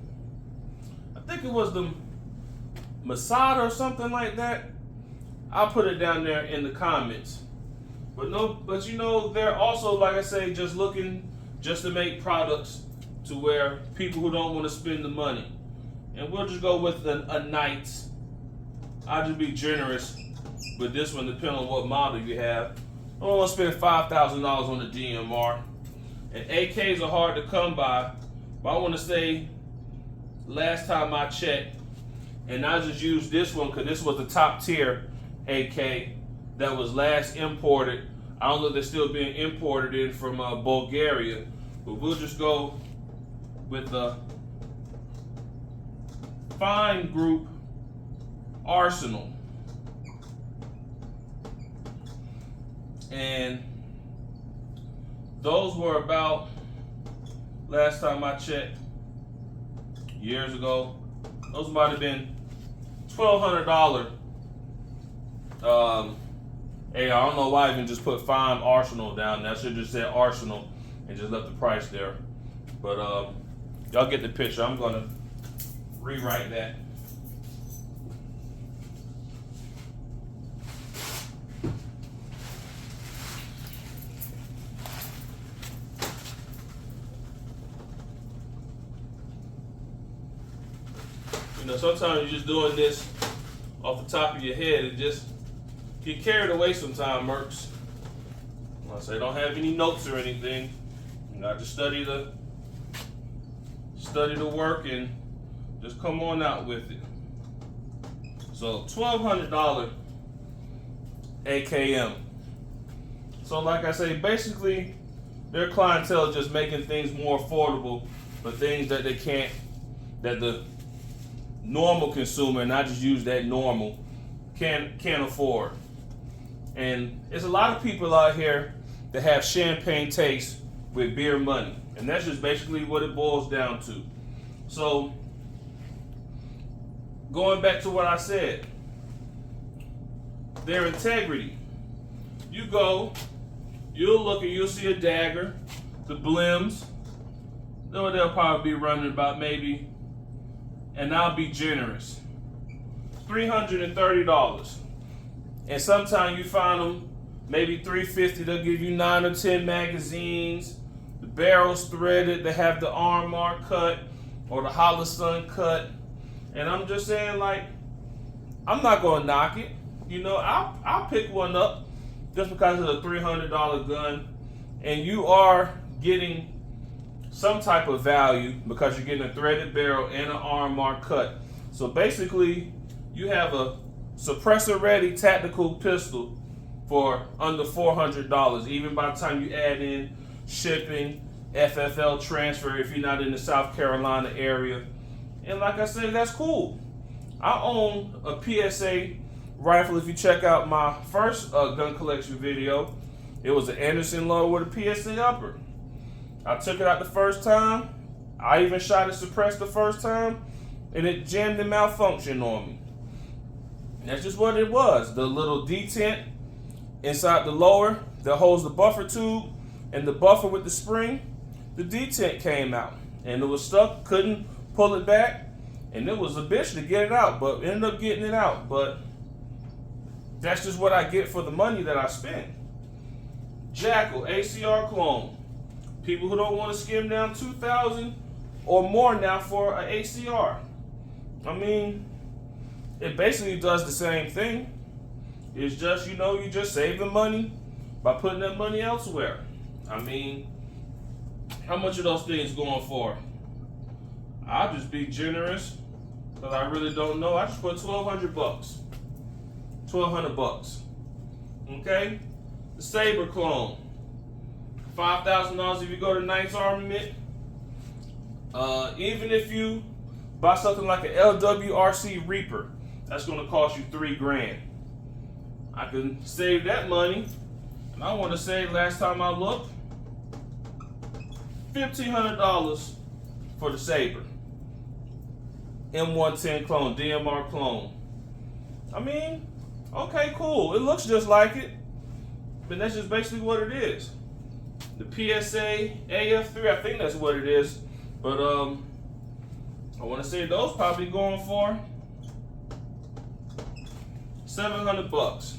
A: I think it was the Masada or something like that. I'll put it down there in the comments. But you know, they're also, like I say, just looking just to make products to where people who don't want to spend the money. And we'll just go with a Knights. I'll just be generous with this one, depending on what model you have. I don't want to spend $5,000 on the DMR. And AKs are hard to come by, but I want to say, last time I checked, and I just used this one because this was the top tier AK that was last imported. I don't know if they're still being imported in from Bulgaria, but we'll just go with the Fine Group Arsenal. And those were about, last time I checked, years ago, those might have been $1,200. Hey, I don't know why I even just put Fine Arsenal down there. I should just said Arsenal and just left the price there. But y'all get the picture. I'm gonna rewrite that. You know, sometimes you're just doing this off the top of your head and just get carried away sometimes, Mercs. I say don't have any notes or anything. You know, I just study the work and just come on out with it. So $1,200 AKM. So like I say, basically their clientele is just making things more affordable for things that they can't, that the normal consumer, and I just use that normal, can't afford. And there's a lot of people out here that have champagne taste with beer money. And that's just basically what it boils down to. So, going back to what I said, their integrity. You go, you'll look and you'll see a dagger, the blims. They'll probably be running about maybe, and I'll be generous, $330. And sometimes you find them maybe $350. They'll give you 9 or 10 magazines. The barrel's threaded. They have the Armament cut or the Holosun cut. And I'm just saying, like, I'm not gonna knock it. You know, I'll pick one up just because of the $300 gun. And you are getting some type of value because you're getting a threaded barrel and an Armament cut. So basically, you have a suppressor-ready tactical pistol for under $400, even by the time you add in shipping, FFL transfer if you're not in the South Carolina area. And like I said, that's cool. I own a PSA rifle. If you check out my first gun collection video, it was an Anderson load with a PSA upper. I took it out the first time. I even shot it suppressed the first time, and it jammed and malfunctioned on me. That's just what it was. The little detent inside the lower that holds the buffer tube and the buffer with the spring, the detent came out and it was stuck, couldn't pull it back, and it was a bitch to get it out, but ended up getting it out. But that's just what I get for the money that I spent. Jackal ACR clone. People who don't want to skim down $2,000 or more now for an ACR. I mean, it basically does the same thing. It's just, you know, you just save the money by putting that money elsewhere. I mean, how much are those things going for? I'll just be generous because I really don't know. I just put $1,200. $1,200. Okay? The Saber clone. $5,000 if you go to Knight's Armament. Even if you buy something like an LWRC Reaper, that's going to cost you $3,000. I can save that money, and I want to say last time I looked, $1,500 for the Saber. M110 clone, DMR clone. I mean, okay, cool. It looks just like it, but that's just basically what it is. The PSA AF3, I think that's what it is. But I want to say those probably going for $700.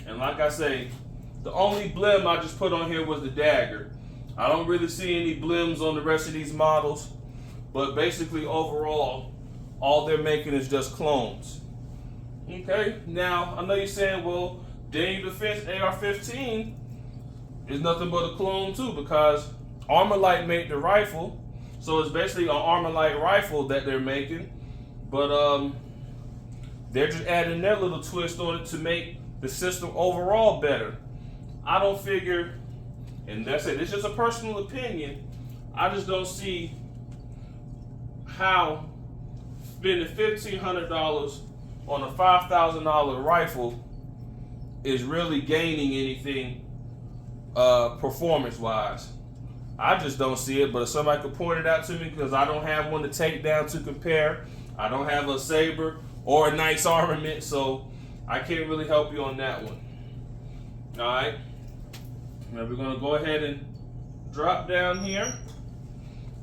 A: And like I say, the only blim I just put on here was the dagger. I don't really see any blims on the rest of these models, but basically overall, all they're making is just clones. Okay, now I know you're saying, well, Daniel Defense AR-15 is nothing but a clone too, because Armalite made the rifle, so it's basically an Armalite rifle that they're making, but they're just adding their little twist on it to make the system overall better. I don't figure, and that's it, it's just a personal opinion, I just don't see how spending $1,500 on a $5,000 rifle is really gaining anything performance-wise. I just don't see it, but if somebody could point it out to me, because I don't have one to take down to compare. I don't have a Saber or a Knight's Armament, so I can't really help you on that one. All right, now we're gonna go ahead and drop down here,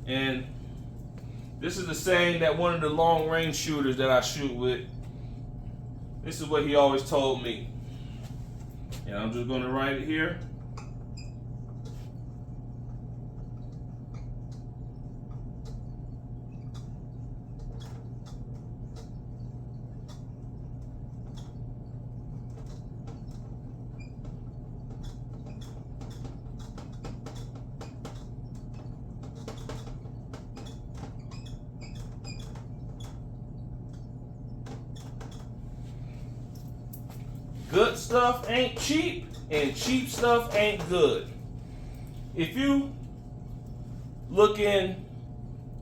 A: and this is the saying that one of the long-range shooters that I shoot with, this is what he always told me, and I'm just gonna write it here. Good stuff ain't cheap, and cheap stuff ain't good. If you look in,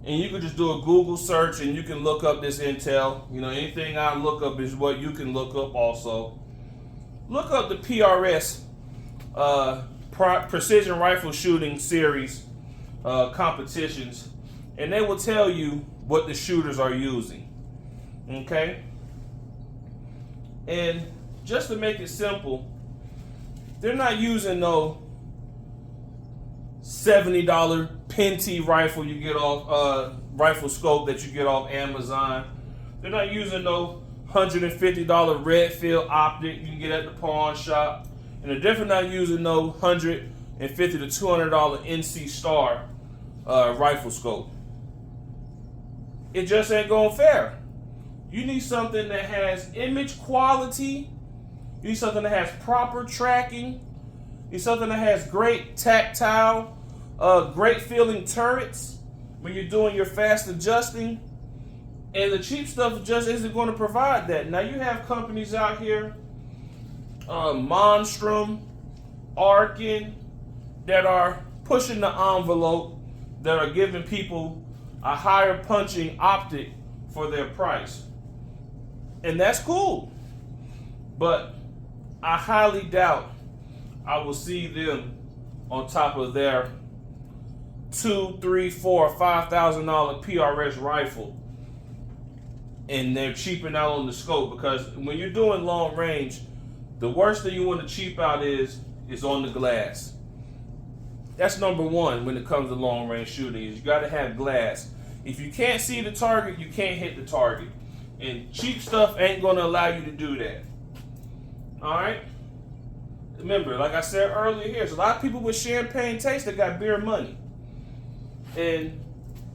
A: and you can just do a Google search and you can look up this intel, you know, anything I look up is what you can look up also. Look up the PRS Precision Rifle Shooting Series competitions, and they will tell you what the shooters are using, okay? And just to make it simple, they're not using no $70 Penty rifle you get off rifle scope that you get off Amazon. They're not using no $150 Redfield optic you can get at the pawn shop, and they're definitely not using no $150 to $200 NC Star rifle scope. It just ain't going fair. You need something that has image quality. You need something that has proper tracking. You need something that has great tactile, great feeling turrets when you're doing your fast adjusting. And the cheap stuff just isn't going to provide that. Now you have companies out here, Monstrum, Arkin, that are pushing the envelope, that are giving people a higher punching optic for their price. And that's cool. But I highly doubt I will see them on top of their $2,000, $3,000, $4,000, $5,000 PRS rifle, and they're cheaping out on the scope, because when you're doing long range, The worst thing you want to cheap out is on the glass. That's number one when it comes to long range shooting, is you got to have glass. If you can't see the target, you can't hit the target. And cheap stuff ain't going to allow you to do that. All right? Remember, like I said earlier here, there's a lot of people with champagne taste that got beer money. And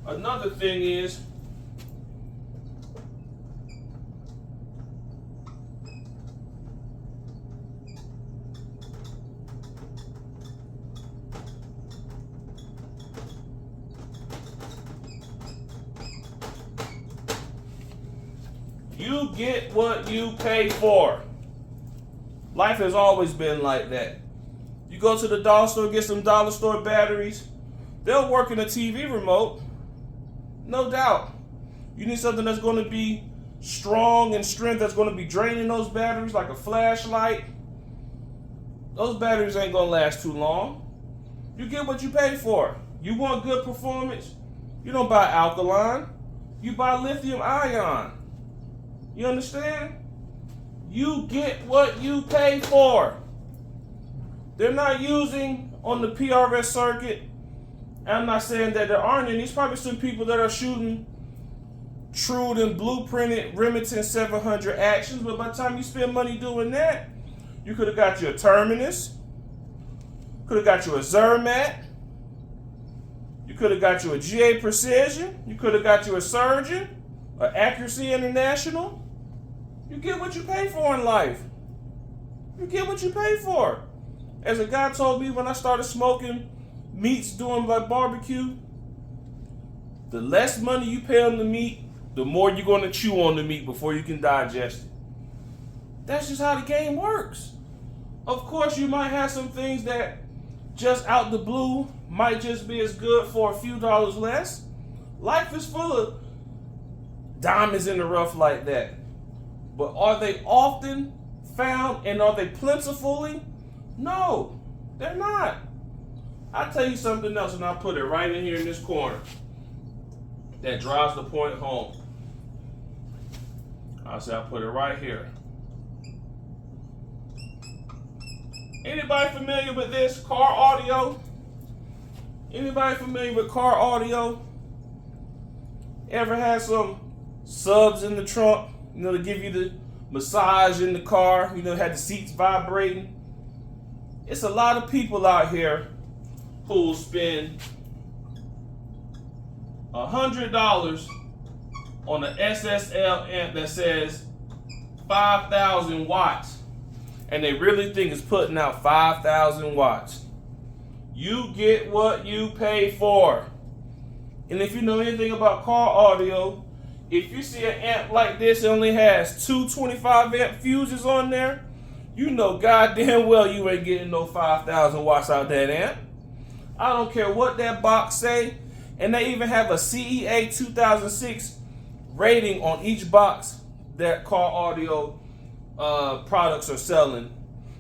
A: another thing is, you get what you pay for. Life has always been like that. You go to the dollar store, get some dollar store batteries. They'll work in a TV remote. No doubt. You need something that's going to be strong and strength, that's going to be draining those batteries like a flashlight. Those batteries ain't going to last too long. You get what you pay for. You want good performance? You don't buy alkaline. You buy lithium ion. You understand? You get what you pay for. They're not using on the PRS circuit. I'm not saying that there aren't any. There's probably some people that are shooting trued and blueprinted Remington 700 actions, but by the time you spend money doing that, you could have got you a Terminus, could have got you a Zermatt, you could have got you a GA Precision, you could have got you a Surgeon, an Accuracy International. You get what you pay for in life. You get what you pay for. As a guy told me when I started smoking meats doing like barbecue, the less money you pay on the meat, the more you're going to chew on the meat before you can digest it. That's just how the game works. Of course, you might have some things that just out the blue might just be as good for a few dollars less. Life is full of diamonds in the rough like that. But are they often found and are they plentifully? No, they're not. I'll tell you something else, and I'll put it right in here in this corner that drives the point home. I'll put it right here. Anybody familiar with this? Car audio? Anybody familiar with car audio? Ever had some subs in the trunk, to give you the massage in the car, had the seats vibrating? It's a lot of people out here who spend $100 on an SSL amp that says 5,000 watts, and they really think it's putting out 5,000 watts. You get what you pay for. And if you know anything about car audio, if you see an amp like this, it only has two 25 amp fuses on there, you know goddamn well you ain't getting no 5,000 watts out that amp. I don't care what that box say, and they even have a CEA 2006 rating on each box that car audio products are selling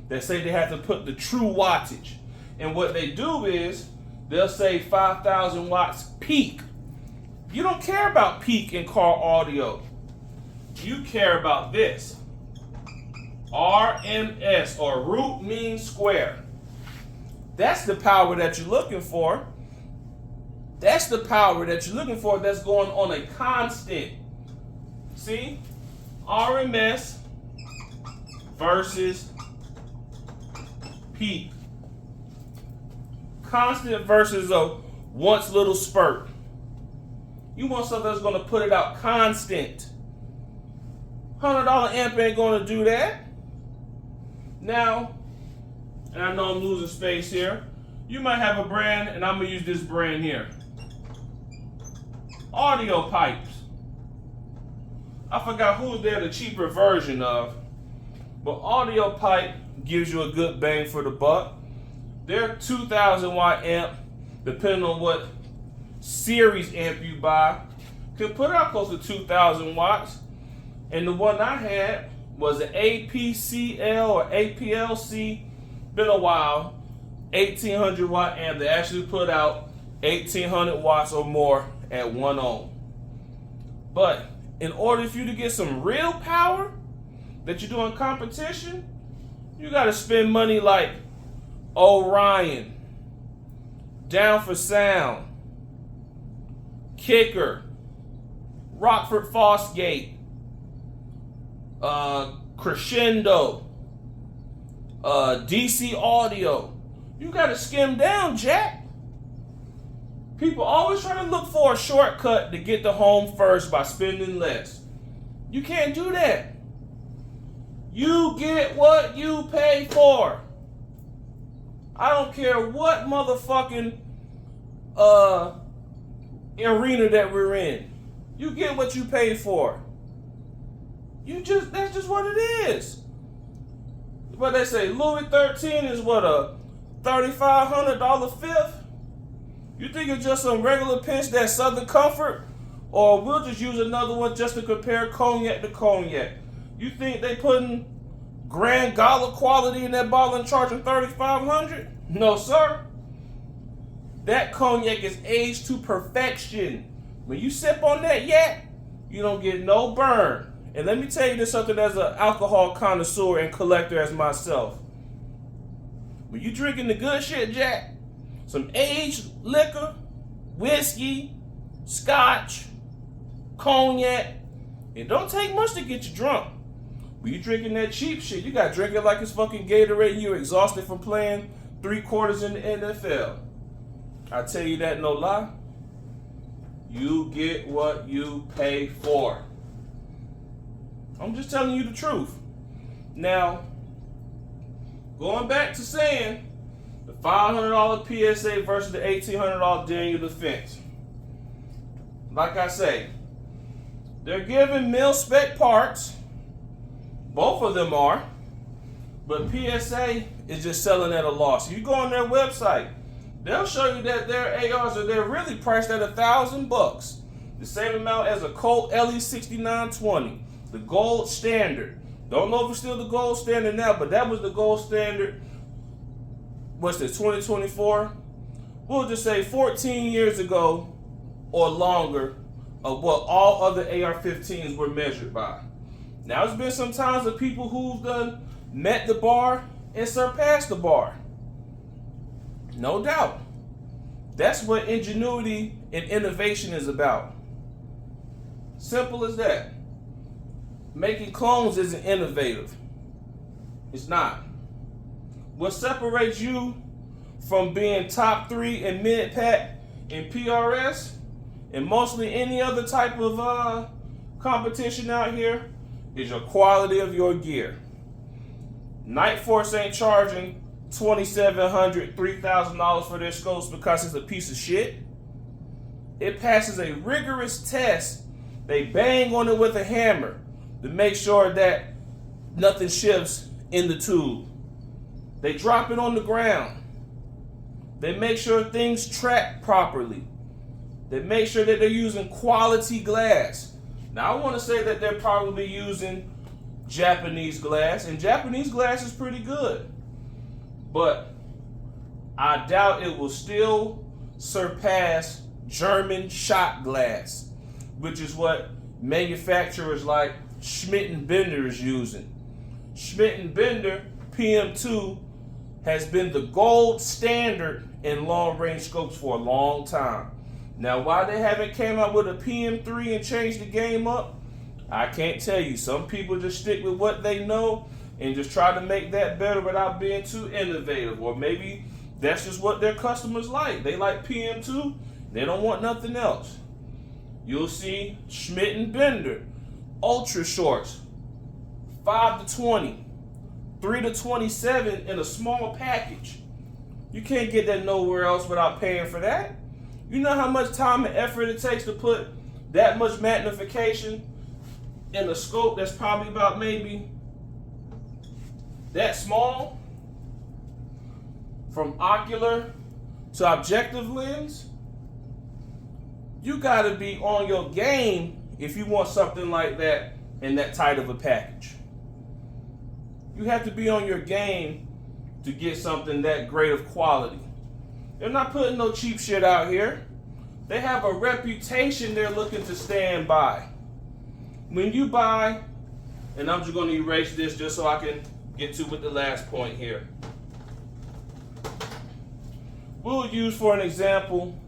A: that say they have to put the true wattage. And what they do is they'll say 5,000 watts peak. You don't care about peak in car audio. You care about this. RMS, or root mean square. That's the power that you're looking for. That's the power that you're looking for that's going on a constant. See? RMS versus peak. Constant versus a once little spurt. You want something that's going to put it out constant. $100 amp ain't going to do that. Now, and I know I'm losing space here, you might have a brand, and I'm going to use this brand here. Audio pipes. I forgot who they're the cheaper version of, but audio pipe gives you a good bang for the buck. They're 2,000 watt amp, depending on what series amp you buy, can put out close to 2,000 watts. And the one I had was an APCL or APLC, been a while, 1,800 watt amp that actually put out 1,800 watts or more at 1 ohm. But in order for you to get some real power that you do in competition, You gotta spend money like Orion, Down for Sound, Kicker, Rockford Fosgate, Crescendo, DC Audio. You gotta skim down, Jack. People always try to look for a shortcut to get the home first by spending less. You can't do that. You get what you pay for. I don't care what motherfucking arena that we're in. You get what you pay for. That's just what it is. But they say Louis 13 is what, a $3,500 fifth? You think it's just some regular pinch that's Southern Comfort? Or we'll just use another one just to compare cognac to cognac. You think they putting Grand Gala quality in that bottle and charging $3,500? No, sir. That cognac is aged to perfection. When you sip on that yak, you don't get no burn. And let me tell you this something as an alcohol connoisseur and collector as myself. When you drinking the good shit, Jack, some aged liquor, whiskey, scotch, cognac, it don't take much to get you drunk. When you drinking that cheap shit, you gotta drink it like it's fucking Gatorade and you're exhausted from playing 3 quarters in the NFL. I tell you that, no lie. You get what you pay for. I'm just telling you the truth. Now, going back to saying the $500 PSA versus the $1,800 Daniel Defense. Like I say, they're giving mil-spec parts. Both of them are. But PSA is just selling at a loss. You go on their website, they'll show you that their ARs they're really priced at $1,000. The same amount as a Colt LE 6920, the gold standard. Don't know if it's still the gold standard now, but that was the gold standard. What's this, 2024? We'll just say 14 years ago or longer of what all other AR-15s were measured by. Now, it's been some times of people who've done met the bar and surpassed the bar. No doubt. That's what ingenuity and innovation is about. Simple as that. Making clones isn't innovative. It's not. What separates you from being top 3 in mid-pack and PRS and mostly any other type of competition out here is your quality of your gear. Night Force ain't charging $2,700, $3,000 for their scopes because it's a piece of shit. It passes a rigorous test. They bang on it with a hammer to make sure that nothing shifts in the tube. They drop it on the ground. They make sure things track properly. They make sure that they're using quality glass. Now, I want to say that they're probably using Japanese glass, and Japanese glass is pretty good. But I doubt it will still surpass German shot glass, which is what manufacturers like Schmidt & Bender is using. Schmidt & Bender PM2 has been the gold standard in long-range scopes for a long time. Now, why they haven't came out with a PM3 and changed the game up, I can't tell you. Some people just stick with what they know and just try to make that better without being too innovative. Or maybe that's just what their customers like. They like PM2. They don't want nothing else. You'll see Schmidt & Bender, ultra shorts, 5 to 20, 3 to 27 in a small package. You can't get that nowhere else without paying for that. You know how much time and effort it takes to put that much magnification in a scope that's probably about maybe that small? From ocular to objective lens? You gotta be on your game if you want something like that in that tight of a package. You have to be on your game to get something that great of quality. They're not putting no cheap shit out here. They have a reputation they're looking to stand by. When you buy, and I'm just going to erase this just so I can get to with the last point here. We'll use for an example,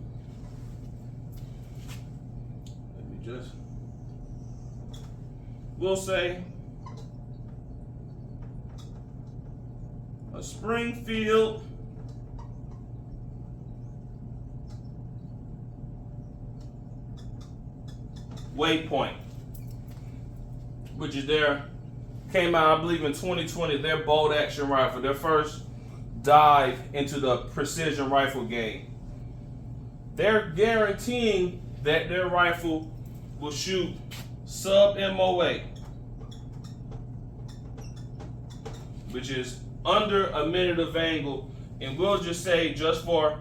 A: we'll say a Springfield Waypoint, which is came out, I believe, in 2020, their bolt action rifle, their first dive into the precision rifle game. They're guaranteeing that their rifle will shoot sub MOA, which is under a minute of angle. And we'll just say, just for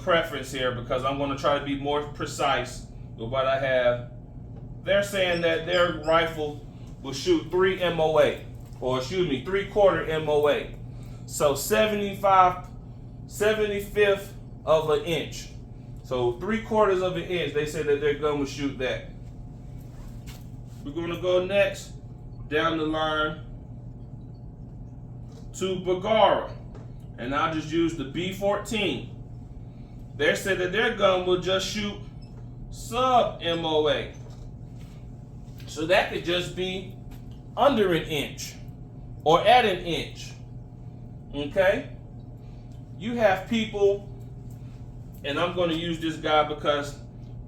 A: preference here, because I'm going to try to be more precise with what I have, they're saying that their rifle will shoot 3 MOA, or excuse me, 3/4 MOA. So 75th of an inch. So 3/4 of an inch, they say that their gun will shoot that. We're going to go next down the line to Bergara, and I'll just use the B14. They said that their gun will just shoot sub MOA. So that could just be under an inch or at an inch. Okay? You have people, and I'm going to use this guy because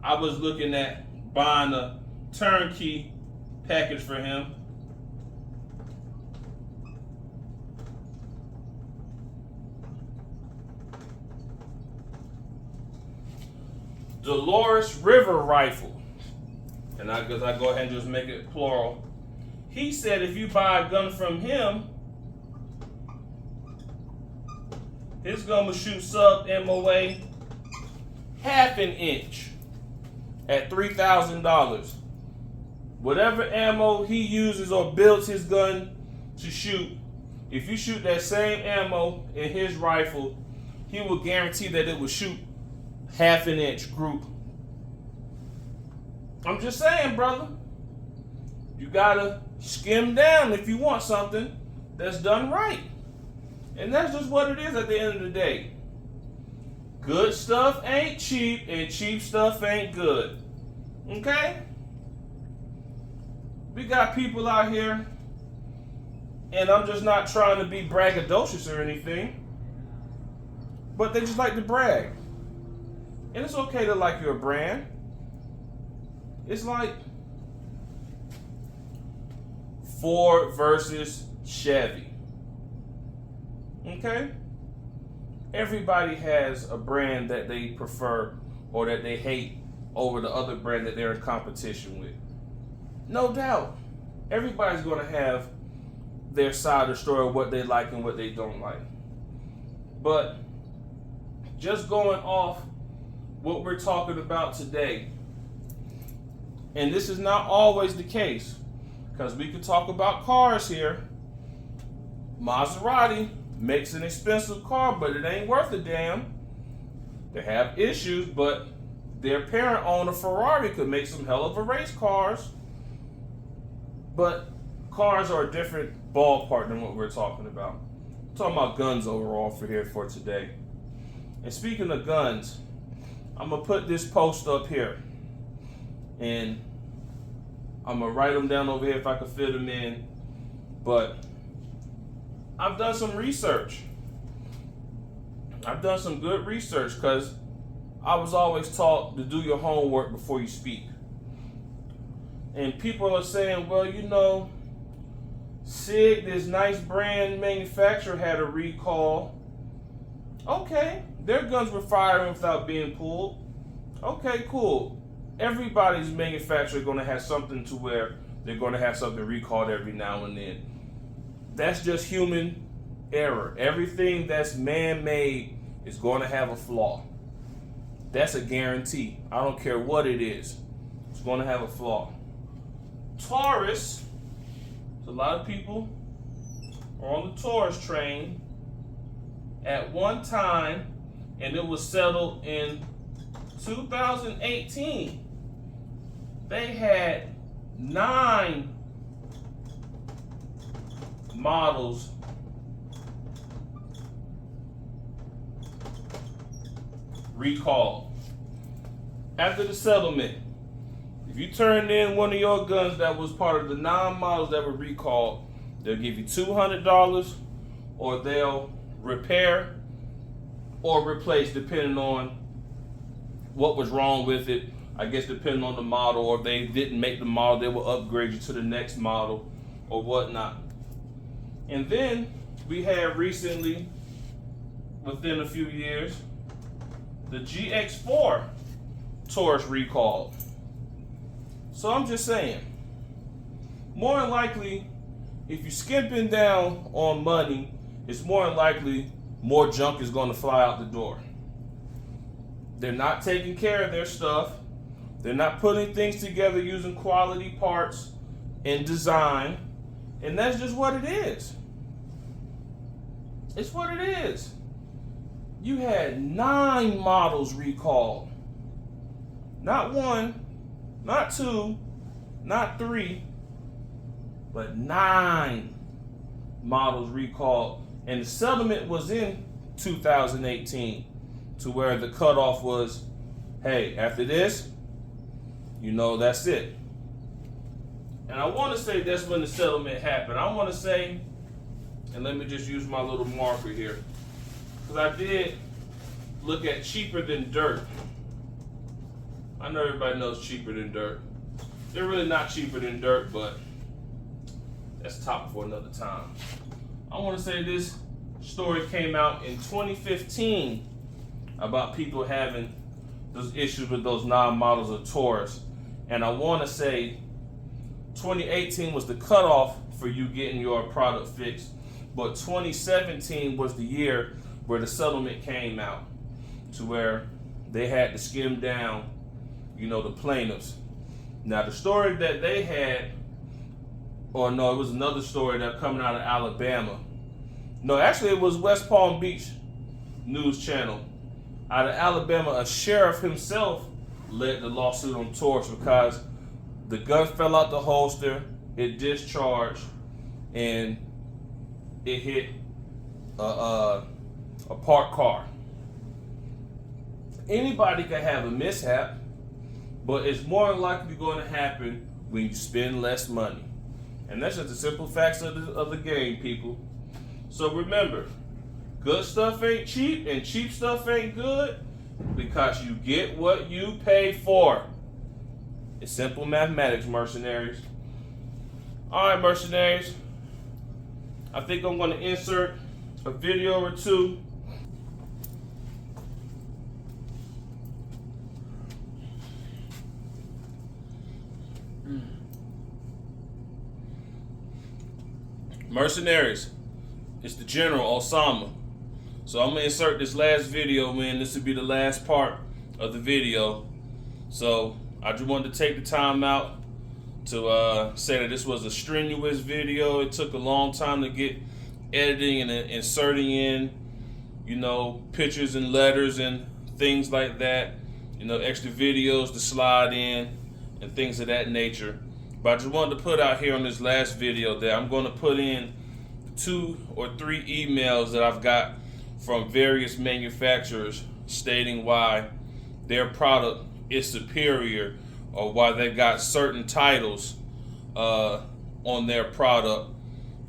A: I was looking at buying a turnkey package for him. Dolores River Rifle. And I go ahead and just make it plural. He said if you buy a gun from him, his gun will shoot sub MOA half an inch at $3,000. Whatever ammo he uses or builds his gun to shoot, if you shoot that same ammo in his rifle, he will guarantee that it will shoot half an inch group. I'm just saying, brother. You gotta skim down if you want something that's done right. And that's just what it is at the end of the day. Good stuff ain't cheap, and cheap stuff ain't good. Okay? We got people out here, and I'm just not trying to be braggadocious or anything, but they just like to brag. And it's okay to like your brand. It's like Ford versus Chevy. Okay? Everybody has a brand that they prefer or that they hate over the other brand that they're in competition with. No doubt. Everybody's going to have their side of the story of what they like and what they don't like. But just going off what we're talking about today, and this is not always the case, because we could talk about cars here. Maserati makes an expensive car, but it ain't worth a damn. They have issues, but their parent owner, Ferrari, could make some hell of a race cars. But cars are a different ballpark than what we're talking about. I'm talking about guns overall for today. And speaking of guns, I'm going to put this post up here. And I'm going to write them down over here if I can fit them in. But I've done some research. I've done some good research because I was always taught to do your homework before you speak. And people are saying, well, you know, SIG, this nice brand manufacturer, had a recall. Okay, their guns were firing without being pulled. Okay, cool. Everybody's manufacturer going to have something to where they're going to have something recalled every now and then. That's just human error. Everything that's man-made is going to have a flaw. That's a guarantee. I don't care what it is. It's going to have a flaw. Taurus, a lot of people are on the Taurus train at one time, and it was settled in 2018. They had 9 models recalled. After the settlement, if you turned in one of your guns that was part of the 9 models that were recalled, they'll give you $200, or they'll repair or replace depending on what was wrong with it. I guess depending on the model, or if they didn't make the model, they will upgrade you to the next model or whatnot. And then we had recently, within a few years, the GX4 Taurus recalled. So I'm just saying, more than likely, if you're skimping down on money, it's more than likely more junk is going to fly out the door. They're not taking care of their stuff. They're not putting things together using quality parts and design. And that's just what it is. It's what it is. You had 9 models recalled. Not 1, not 2, not 3, but 9 models recalled. And the settlement was in 2018, to where the cutoff was, hey, after this, you know, that's it. And I want to say that's when the settlement happened. I want to say, and let me just use my little marker here, because I did look at cheaper than dirt. I know everybody knows cheaper than dirt. They're really not cheaper than dirt, but that's a topic for another time. I want to say this story came out in 2015 about people having those issues with those 9 models of Taurus. And I want to say 2018 was the cutoff for you getting your product fixed, but 2017 was the year where the settlement came out, to where they had to skim down, you know, the plaintiffs. Now the story that they had, or no, it was another story that coming out of Alabama. No, actually it was West Palm Beach News Channel. Out of Alabama, a sheriff himself led the lawsuit on Taurus because the gun fell out the holster, it discharged, and it hit a parked car. Anybody can have a mishap, but it's more than likely going to happen when you spend less money. And that's just the simple facts of the game, people. So remember, good stuff ain't cheap, and cheap stuff ain't good, because you get what you pay for. It's simple mathematics, mercenaries. All right, mercenaries. I think I'm going to insert a video or two. Mercenaries, it's the General Osama. So I'm gonna insert this last video, man. This will be the last part of the video. So I just wanted to take the time out to say that this was a strenuous video. It took a long time to get editing and inserting in, you know, pictures and letters and things like that. You know, extra videos to slide in and things of that nature. But I just wanted to put out here on this last video that I'm going to put in 2 or 3 emails that I've got from various manufacturers stating why their product is superior, or why they've got certain titles on their product.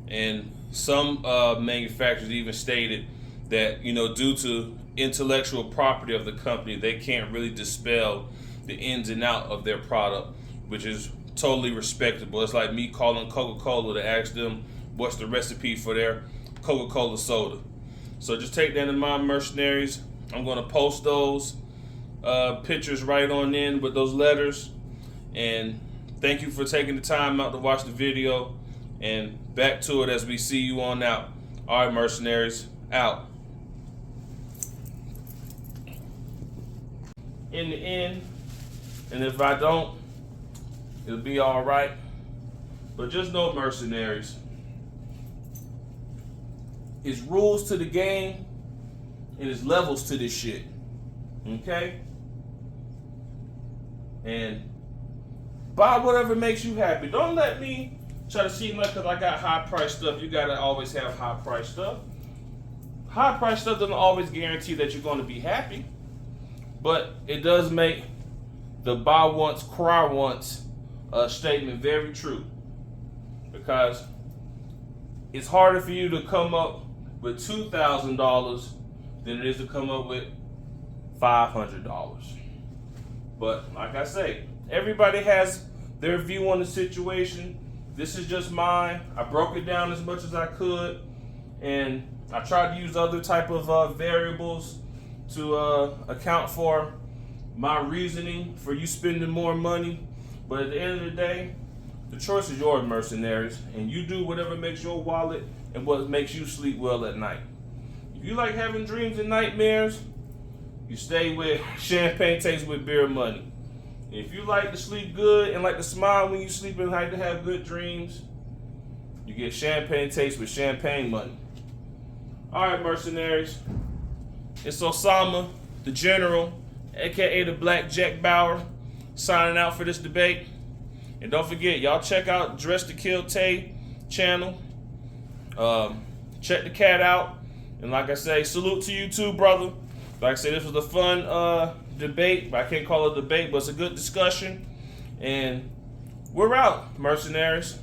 A: And some manufacturers even stated that, you know, due to intellectual property of the company, they can't really dispel the ins and out of their product, which is totally respectable. It's like me calling Coca-Cola to ask them what's the recipe for their Coca-Cola soda. So just take that in mind, mercenaries. I'm going to post those pictures right on in with those letters. And thank you for taking the time out to watch the video. And back to it as we see you on out. All right, mercenaries, out. In the end, and if I don't, it'll be all right. But just know, mercenaries, it's rules to the game and it's levels to this shit. Okay? And buy whatever makes you happy. Don't let me try to seem like, because I got high price stuff, you gotta always have high price stuff. High price stuff doesn't always guarantee that you're going to be happy, but it does make the buy once, cry once statement very true, because it's harder for you to come up with $2,000 than it is to come up with $500. But like I say, everybody has their view on the situation. This is just mine. I broke it down as much as I could, and I tried to use other type of variables to account for my reasoning for you spending more money. But at the end of the day, the choice is yours, mercenaries, and you do whatever makes your wallet and what makes you sleep well at night. If you like having dreams and nightmares, you stay with champagne tastes with beer money. If you like to sleep good and like to smile when you sleep and like to have good dreams, you get champagne taste with champagne money. All right, mercenaries. It's Osama, the General, aka the Black Jack Bauer, signing out for this debate. And don't forget, y'all check out Dress to Kill Tay channel. Check the cat out. And like I say, salute to you too, brother. Like I said, this was a fun debate. I can't call it a debate, but it's a good discussion. And we're out, mercenaries.